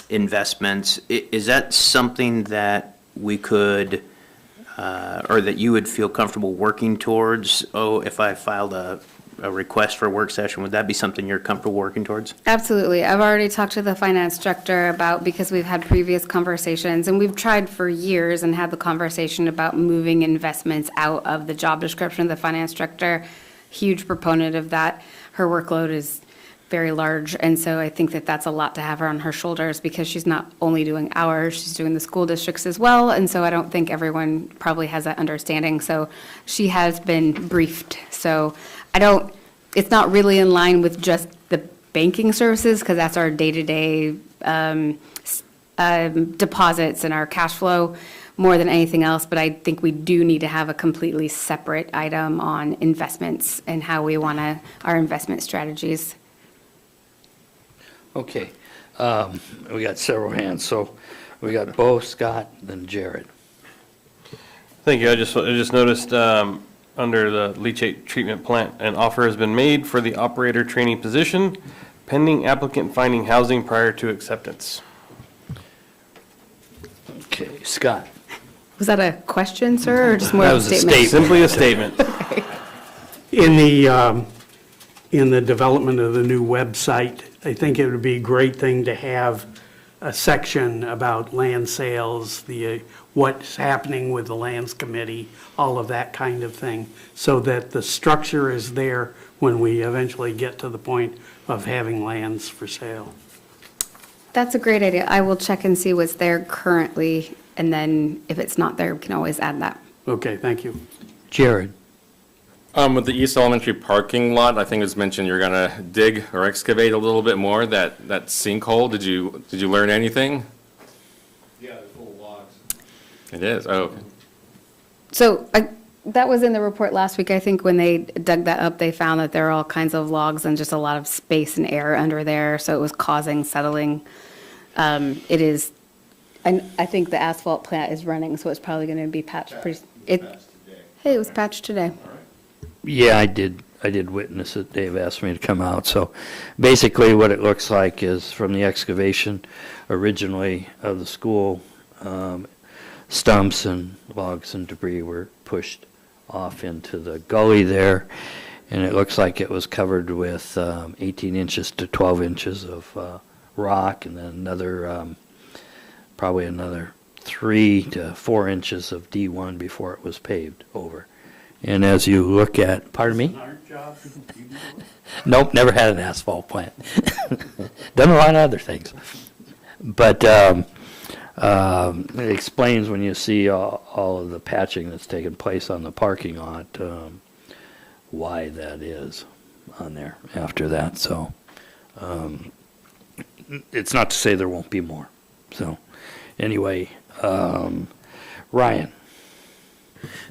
Speaker 2: investments. Is that something that we could, or that you would feel comfortable working towards? Oh, if I filed a request for a work session, would that be something you're comfortable working towards?
Speaker 3: Absolutely. I've already talked to the finance director because we've had previous conversations, and we've tried for years and had the conversation about moving investments out of the job description of the finance director. Huge proponent of that. Her workload is very large, and so I think that that's a lot to have her on her shoulders because she's not only doing ours, she's doing the school districts as well, and so I don't think everyone probably has that understanding. So she has been briefed. So it's not really in line with just the banking services because that's our day-to-day deposits and our cash flow. more than anything else, but I think we do need to have a completely separate item on investments and how we want to, our investment strategies.
Speaker 1: Okay, we got several hands, so we got Bo, Scott, then Jared.
Speaker 4: Thank you. I just noticed, under the leachate treatment plant, an offer has been made for the operator training position, pending applicant finding housing prior to acceptance.
Speaker 1: Okay, Scott.
Speaker 3: Was that a question, sir, or just more
Speaker 1: That
Speaker 3: of a
Speaker 1: was a
Speaker 3: statement?
Speaker 4: Simply a statement.
Speaker 5: In the development of the new website, I think it would be a great thing to have a section about land sales, what's happening with the lands committee, all of that kind of thing, so that the structure is there when we eventually get to the point of having lands for sale.
Speaker 3: That's a great idea. I will check and see what's there currently, and then if it's not there, we can always add that.
Speaker 5: Okay, thank you.
Speaker 1: Jared.
Speaker 6: With the East Elementary parking lot, I think it was mentioned you're gonna dig or excavate a little bit more, that sinkhole. Did you learn anything?
Speaker 8: Yeah, they're full of logs.
Speaker 6: It is, oh, okay.
Speaker 3: So that was in the report last week. I think when they dug that up, they found that there are all kinds of logs and just a lot of space and air under there, so it was causing settling. It is, and I think the asphalt plant is running, so it's probably going to be patched pretty. Hey, it was patched today.
Speaker 1: Yeah, I did witness it. Dave asked me to come out. So basically what it looks like is from the excavation originally of the school, stumps and logs and debris were pushed off into the gully there. And it looks like it was covered with 18 inches to 12 inches of rock, and then probably another 3 to 4 inches of D1 before it was paved over. And as you look at, pardon me? Nope, never had an asphalt plant. Done a lot of other things. But it explains when you see all of the patching that's taken place on the parking lot, why that is on there after that. So it's not to say there won't be more. So anyway, Ryan.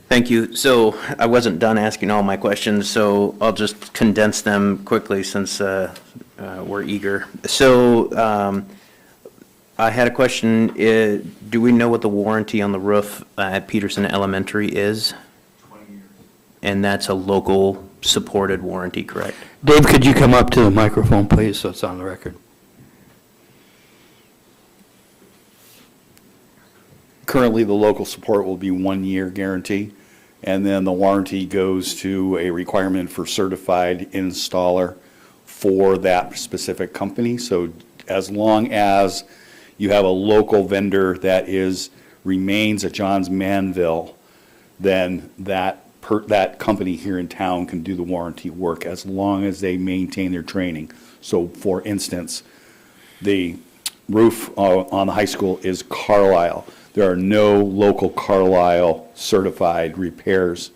Speaker 2: Thank you. So I wasn't done asking all my questions, so I'll just condense them quickly since we're eager. So I had a question. Do we know what the warranty on the roof at Peterson Elementary is?
Speaker 8: 20 years.
Speaker 2: And that's a local supported warranty, correct?
Speaker 1: Dave, could you come up to the microphone, please, so it's on the record?
Speaker 9: Currently, the local support will be 1 year guarantee, and then the warranty goes to a requirement for certified installer for that specific company. So as long as you have a local vendor that remains at Johns Manville, then that company here in town can do the warranty work as long as they maintain their training. So for instance, the roof on the high school is Carlisle. There are no local Carlisle certified repairs.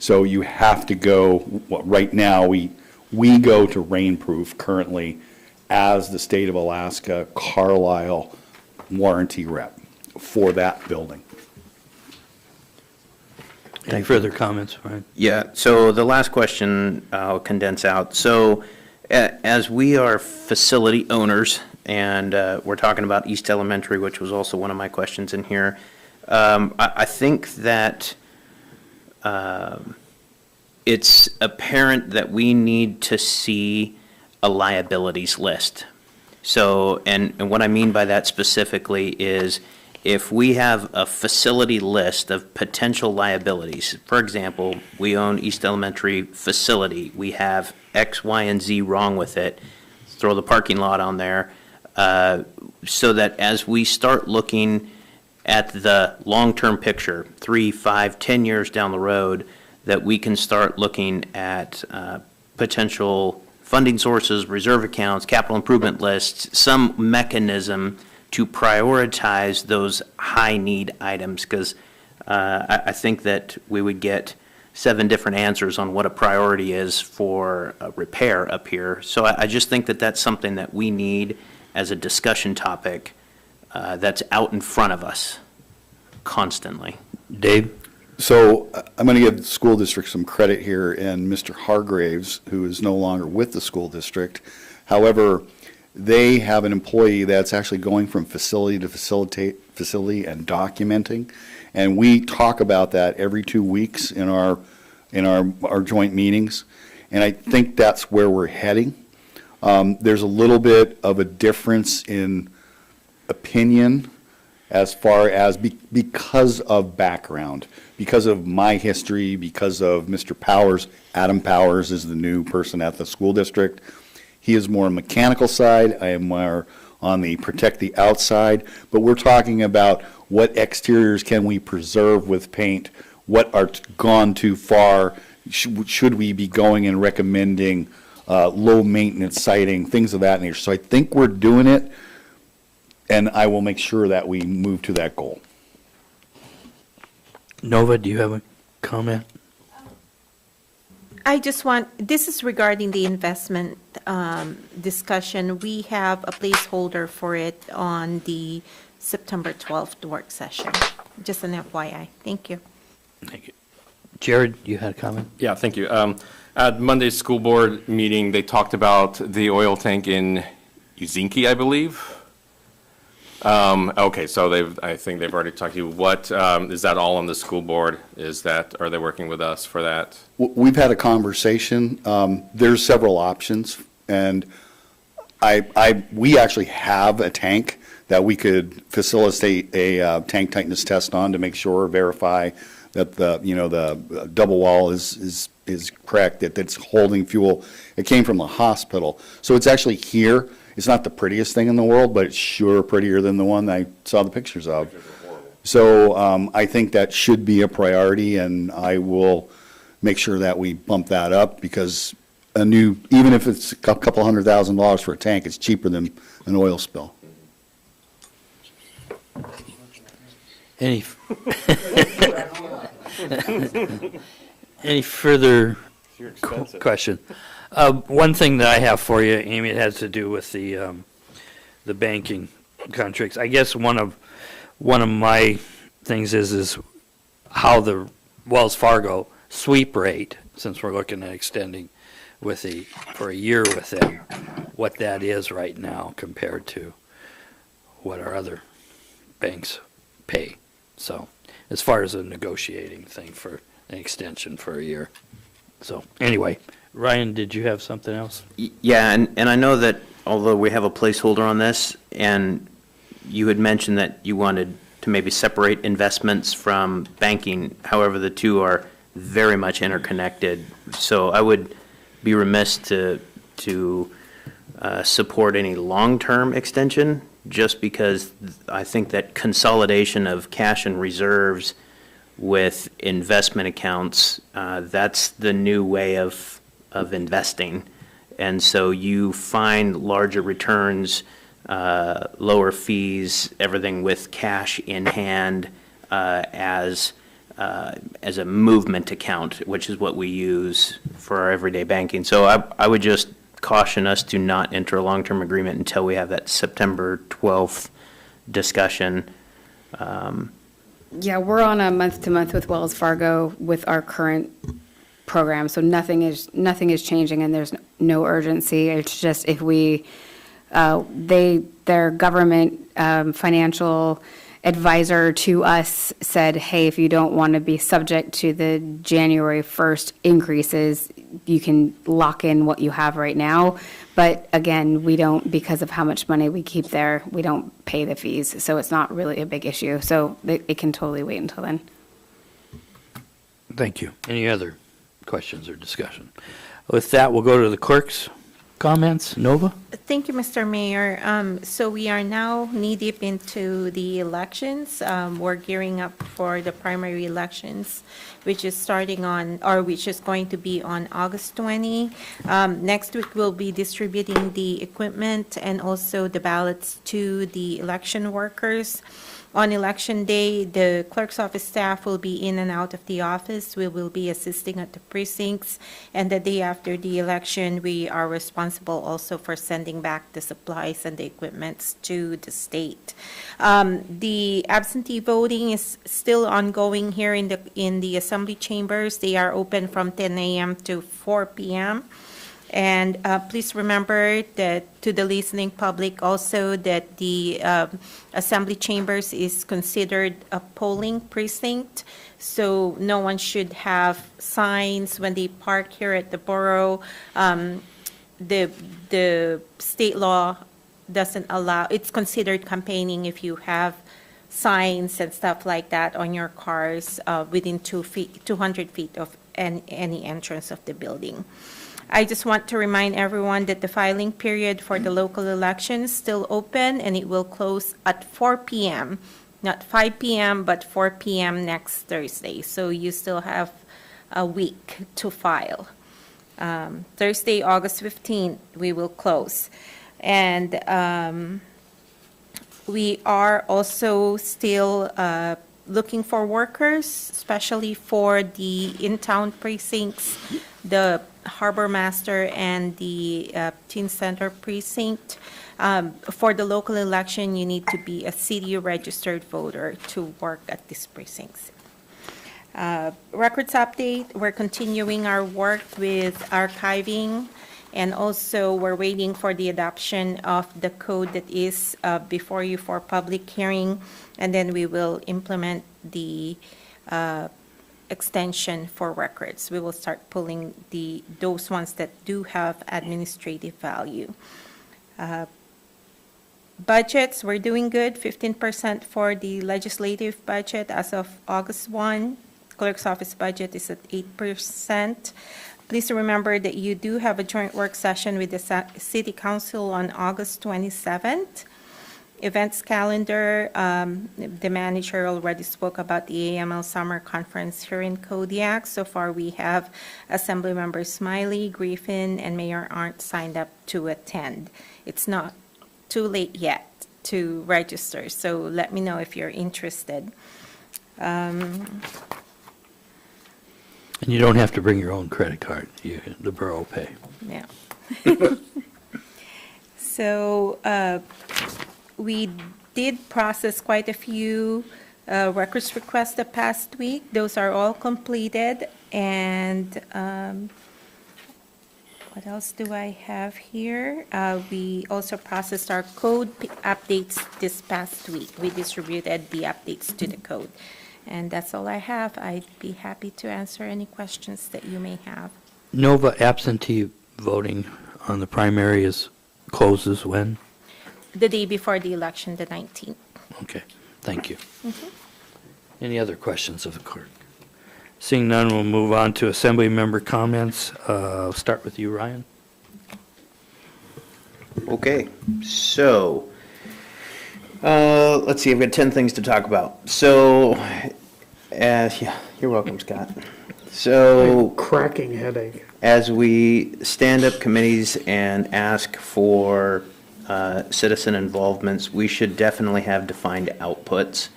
Speaker 9: So you have to go, right now, we go to Rainproof currently as the state of Alaska Carlisle warranty rep for that building.
Speaker 1: Any further comments, Ryan?
Speaker 2: Yeah, so the last question I'll condense out. So as we are facility owners, and we're talking about East Elementary, which was also one of my questions in here, I think that it's apparent that we need to see a liabilities list. So, and what I mean by that specifically is if we have a facility list of potential liabilities, for example, we own East Elementary facility, we have X, Y, and Z wrong with it, throw the parking lot on there, so that as we start looking at the long-term picture, 3, 5, 10 years down the road, that we can start looking at potential funding sources, reserve accounts, capital improvement lists, some mechanism to prioritize those high-need items, because I think that we would get 7 different answers on what a priority is for a repair up here. So I just think that that's something that we need as a discussion topic that's out in front of us. constantly.
Speaker 1: Dave?
Speaker 9: So I'm going to give the school district some credit here, and Mr. Hargraves, who is no longer with the school district. However, they have an employee that's actually going from facility to facility and documenting. And we talk about that every 2 weeks in our joint meetings. And I think that's where we're heading. There's a little bit of a difference in opinion as far as because of background, because of my history, because of Mr. Powers. Adam Powers is the new person at the school district. He is more mechanical side. I am more on the protect the outside. But we're talking about what exteriors can we preserve with paint, what are gone too far, should we be going and recommending low maintenance siding, things of that nature. So I think we're doing it, and I will make sure that we move to that goal.
Speaker 1: Nova, do you have a comment?
Speaker 7: I just want, this is regarding the investment discussion. We have a placeholder for it on the September 12th work session. Just an FYI. Thank you.
Speaker 1: Thank you. Jared, you had a comment?
Speaker 6: Yeah, thank you. At Monday's school board meeting, they talked about the oil tank in Uzinki, I believe. Okay, so I think they've already talked to you. What, is that all on the school board? Are they working with us for that?
Speaker 9: We've had a conversation. There's several options, and we actually have a tank that we could facilitate a tank tightness test on to make sure, verify that the double wall is correct, that it's holding fuel. It came from the hospital, so it's actually here. It's not the prettiest thing in the world, but it's sure prettier than the one I saw the pictures of. So I think that should be a priority, and I will make sure that we bump that up, because even if it's a couple $100,000 for a tank, it's cheaper than an oil spill.
Speaker 1: Any further question? One thing that I have for you, Amy, it has to do with the banking contracts. I guess one of my things is how the Wells Fargo sweep rate, since we're looking at extending for a year with them, what that is right now compared to what our other banks pay. So, as far as a negotiating thing for an extension for a year. So, anyway, Ryan, did you have something else?
Speaker 2: Yeah, and I know that although we have a placeholder on this, and you had mentioned that you wanted to maybe separate investments from banking, however, the two are very much interconnected. So I would be remiss to support any long-term extension, just because I think that consolidation of cash and reserves with investment accounts, that's the new way of investing. And so you find larger returns, lower fees, everything with cash in hand as a movement account, which is what we use for our everyday banking. So I would just caution us to not enter a long-term agreement until we have that September 12th discussion.
Speaker 3: Yeah, we're on a month-to-month with Wells Fargo with our current program, so nothing is changing, and there's no urgency. It's just if their government financial advisor to us said, hey, if you don't want to be subject to the January 1st increases, you can lock in what you have right now. But again, we don't, because of how much money we keep there, we don't pay the fees. So it's not really a big issue. So it can totally wait until then.
Speaker 1: Thank you. Any other questions or discussion? With that, we'll go to the clerk's comments. Nova?
Speaker 7: Thank you, Mr. Mayor. So we are now knee-deep into the elections. We're gearing up for the primary elections, which is which is going to be on August 20. Next week, we'll be distributing the equipment and also the ballots to the election workers. On election day, the clerk's office staff will be in and out of the office. We will be assisting at the precincts. And the day after the election, we are responsible responsible also for sending back the supplies and the equipments to the state. The absentee voting is still ongoing here in the assembly chambers. They are open from 10 a.m. to 4 p.m. And please remember that to the listening public also that the assembly chambers is considered a polling precinct. So no one should have signs when they park here at the borough. The state law doesn't allow, it's considered campaigning if you have signs and stuff like that on your cars within 200 feet of any entrance of the building. I just want to remind everyone that the filing period for the local election is still open, and it will close at 4 p.m., not 5 p.m., but 4 p.m. next Thursday. So you still have a week to file. Thursday, August 15th, we will close. And we are also still looking for workers, especially for the in-town precincts, the Harbor Master and the Teen Center precinct. For the local election, you need to be a city registered voter to work at these precincts. Records update, we're continuing our work with archiving, and also we're waiting for the adoption of the code that is before you for public hearing, and then we will implement the extension for records. We will start pulling those ones that do have administrative value. Budgets, we're doing good, 15% for the legislative budget as of August 1. Clerk's office budget is at 8%. Please remember that you do have a joint work session with the City Council on August 27th. Events calendar, the manager already spoke about the AML Summer Conference here in Kodiak. So far, we have Assembly Members Smiley, Griffin, and Mayor Arndt signed up to attend. It's not too late yet to register, so let me know if you're interested.
Speaker 1: And you don't have to bring your own credit card. The borough will pay.
Speaker 7: Yeah. So we did process quite a few records requests the past week. Those are all completed. And what else do I have here? We also processed our code updates this past week. We distributed the updates to the code. And that's all I have. I'd be happy to answer any questions that you may have.
Speaker 1: Nova absentee voting on the primary closes when?
Speaker 7: The day before the election, the 19th.
Speaker 1: Okay, thank you. Any other questions of the clerk? Seeing none, we'll move on to assembly member comments. I'll start with you, Ryan.
Speaker 2: Okay, so, let's see, I've got 10 things to talk about. So, yeah, you're welcome, Scott. So,
Speaker 5: Cracking headache.
Speaker 2: as we stand up committees and ask for citizen involvements, we should definitely have defined outputs.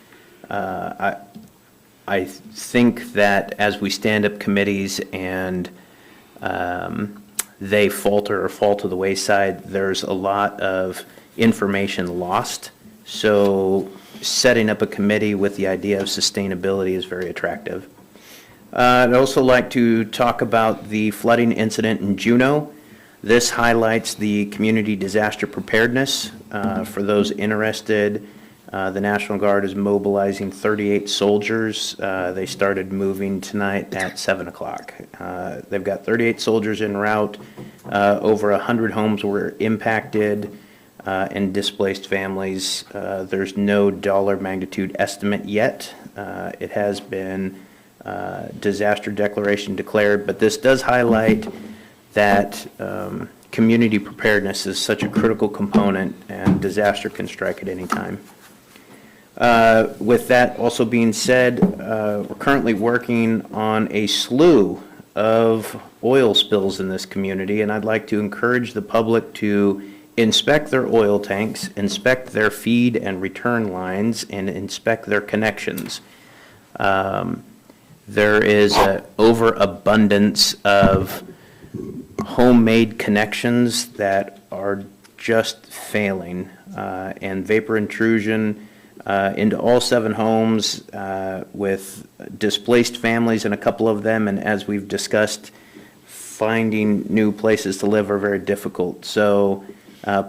Speaker 2: I think that as we stand up committees and they falter or fall to the wayside, there's a lot of information lost. So setting up a committee with the idea of sustainability is very attractive. I'd also like to talk about the flooding incident in Juneau. This highlights the community disaster preparedness. For those interested, the National Guard is mobilizing 38 soldiers. They started moving tonight at 7 o'clock. They've got 38 soldiers en route. Over 100 homes were impacted and displaced families. There's no dollar magnitude estimate yet. It has been disaster declaration declared, but this does highlight that community preparedness is such a critical component, and disaster can strike at any time. With that also being said, we're currently working on a slew of oil spills in this community, and I'd like to encourage the public to inspect their oil tanks, inspect their feed and return lines, and inspect their connections. There is an overabundance of homemade connections that are just failing, and vapor intrusion into all 7 homes with displaced families in a couple of them, and as we've discussed, finding new places to live are very difficult. So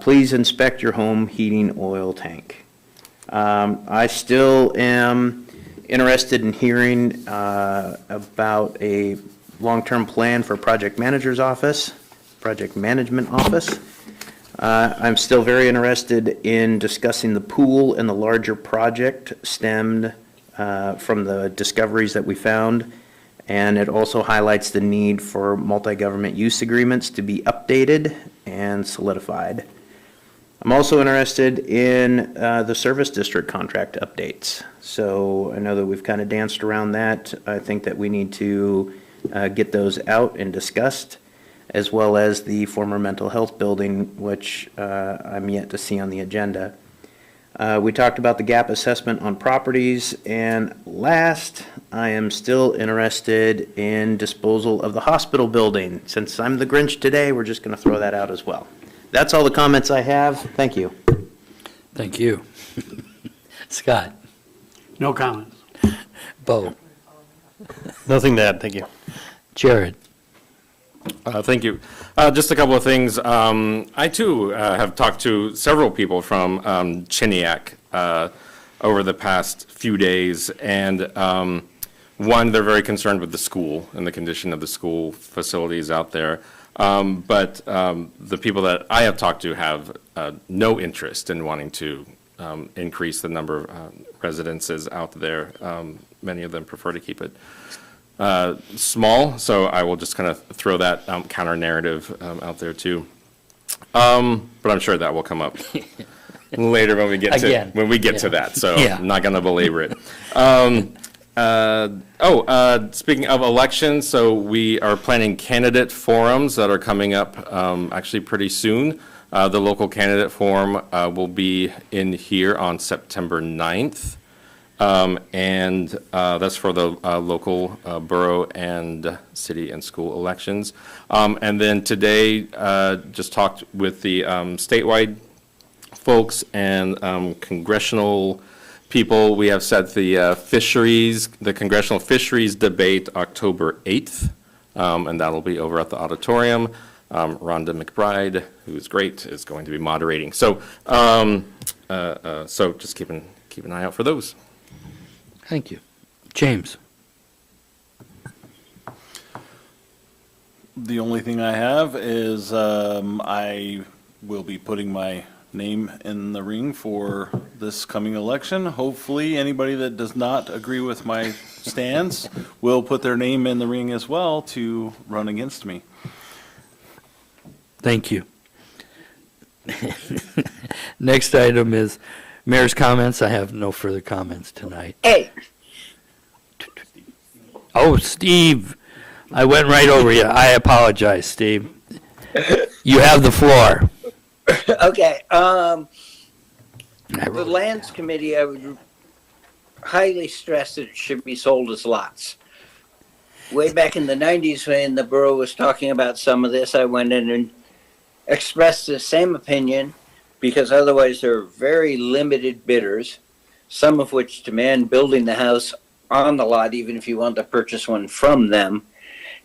Speaker 2: please inspect your home heating oil tank. I still am interested in hearing about a long-term plan for project management office. I'm still very interested in discussing the pool and the larger project stemmed from the discoveries that we found. And it also highlights the need for multi-government use agreements to be updated and solidified. I'm also interested in the service district contract updates. So I know that we've kind of danced around that. I think that we need to get those out and discussed, as well as the former mental health building, which I'm yet to see on the agenda. We talked about the gap assessment on properties, and last, I am still interested in disposal of the hospital building. Since I'm the Grinch today, we're just going to throw that out as well. That's all the comments I have. Thank you.
Speaker 1: Thank you. Scott?
Speaker 5: No comments.
Speaker 1: Bo?
Speaker 4: Nothing to add, thank you.
Speaker 1: Jared?
Speaker 6: Thank you. Just a couple of things. I too have talked to several people from Kodiak over the past few days, and one, they're very concerned with the school and the condition of the school facilities out there. But the people that I have talked to have no interest in wanting to increase the number of residences out there. Many of them prefer to keep it small, so I will just kind of throw that counter narrative out there too. But I'm sure that will come up later when we get
Speaker 1: Again.
Speaker 6: to that. So
Speaker 1: Yeah.
Speaker 6: I'm not going to belabor it. Speaking of elections, so we are planning candidate forums that are coming up actually pretty soon. The local candidate forum will be in here on September 9th. And that's for the local borough and city and school elections. And then today, just talked with the statewide folks and congressional people. We have set the congressional fisheries debate October 8th, and that'll be over at the auditorium. Rhonda McBride, who's great, is going to be moderating. So, so just keep an eye out for those.
Speaker 1: Thank you. James?
Speaker 8: The only thing I have is I will be putting my name in the ring for this coming election. Hopefully, anybody that does not agree with my stance will put their name in the ring as well to run against me.
Speaker 1: Thank you. Next item is mayor's comments. I have no further comments tonight.
Speaker 12: Hey,
Speaker 1: Oh, Steve, I went right over you. I apologize, Steve. You have the floor.
Speaker 12: okay,
Speaker 1: I
Speaker 12: the
Speaker 1: wrote it
Speaker 12: lands
Speaker 1: down.
Speaker 12: committee, I would highly stress that it should be sold as lots. Way back in the 90s when the borough was talking about some of this, I went in and expressed the same opinion, because otherwise there are very limited bidders, some of which demand building the house on the lot, even if you want to purchase one from them.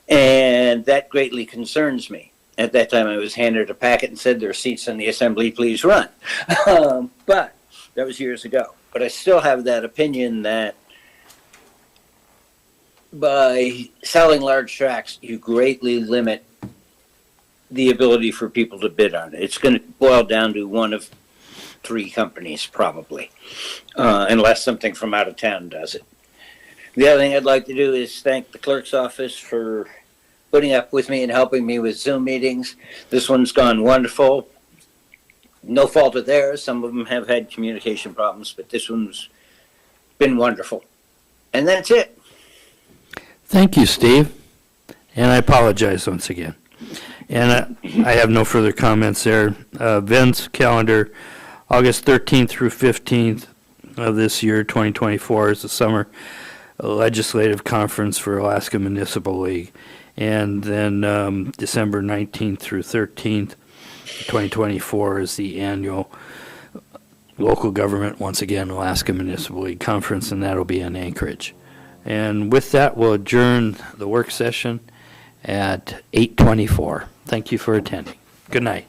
Speaker 12: And that greatly concerns me. At that time, I was handed a packet and said, there are seats in the assembly, please run. But that was years ago. But I still have that opinion that by selling large tracts, you greatly limit the ability for people to bid on it. It's going to boil down to one of 3 companies, probably, unless something from out of town does it. The other thing I'd like to do is thank the clerk's office for putting up with me and helping me with Zoom meetings. This one's gone wonderful. No fault of theirs. Some of them have had communication problems, but this one's been wonderful. And that's it.
Speaker 1: Thank you, Steve. And I apologize once again. And I have no further comments there. Vince, calendar, August 13th through 15th of this year, 2024, is the summer legislative conference for Alaska Municipal League. And then December 19th through 13th, 2024 is the annual local government, once again, Alaska Municipal League Conference, and that'll be in Anchorage. And with that, we'll adjourn the work session at 8:24. Thank you for attending. Good night.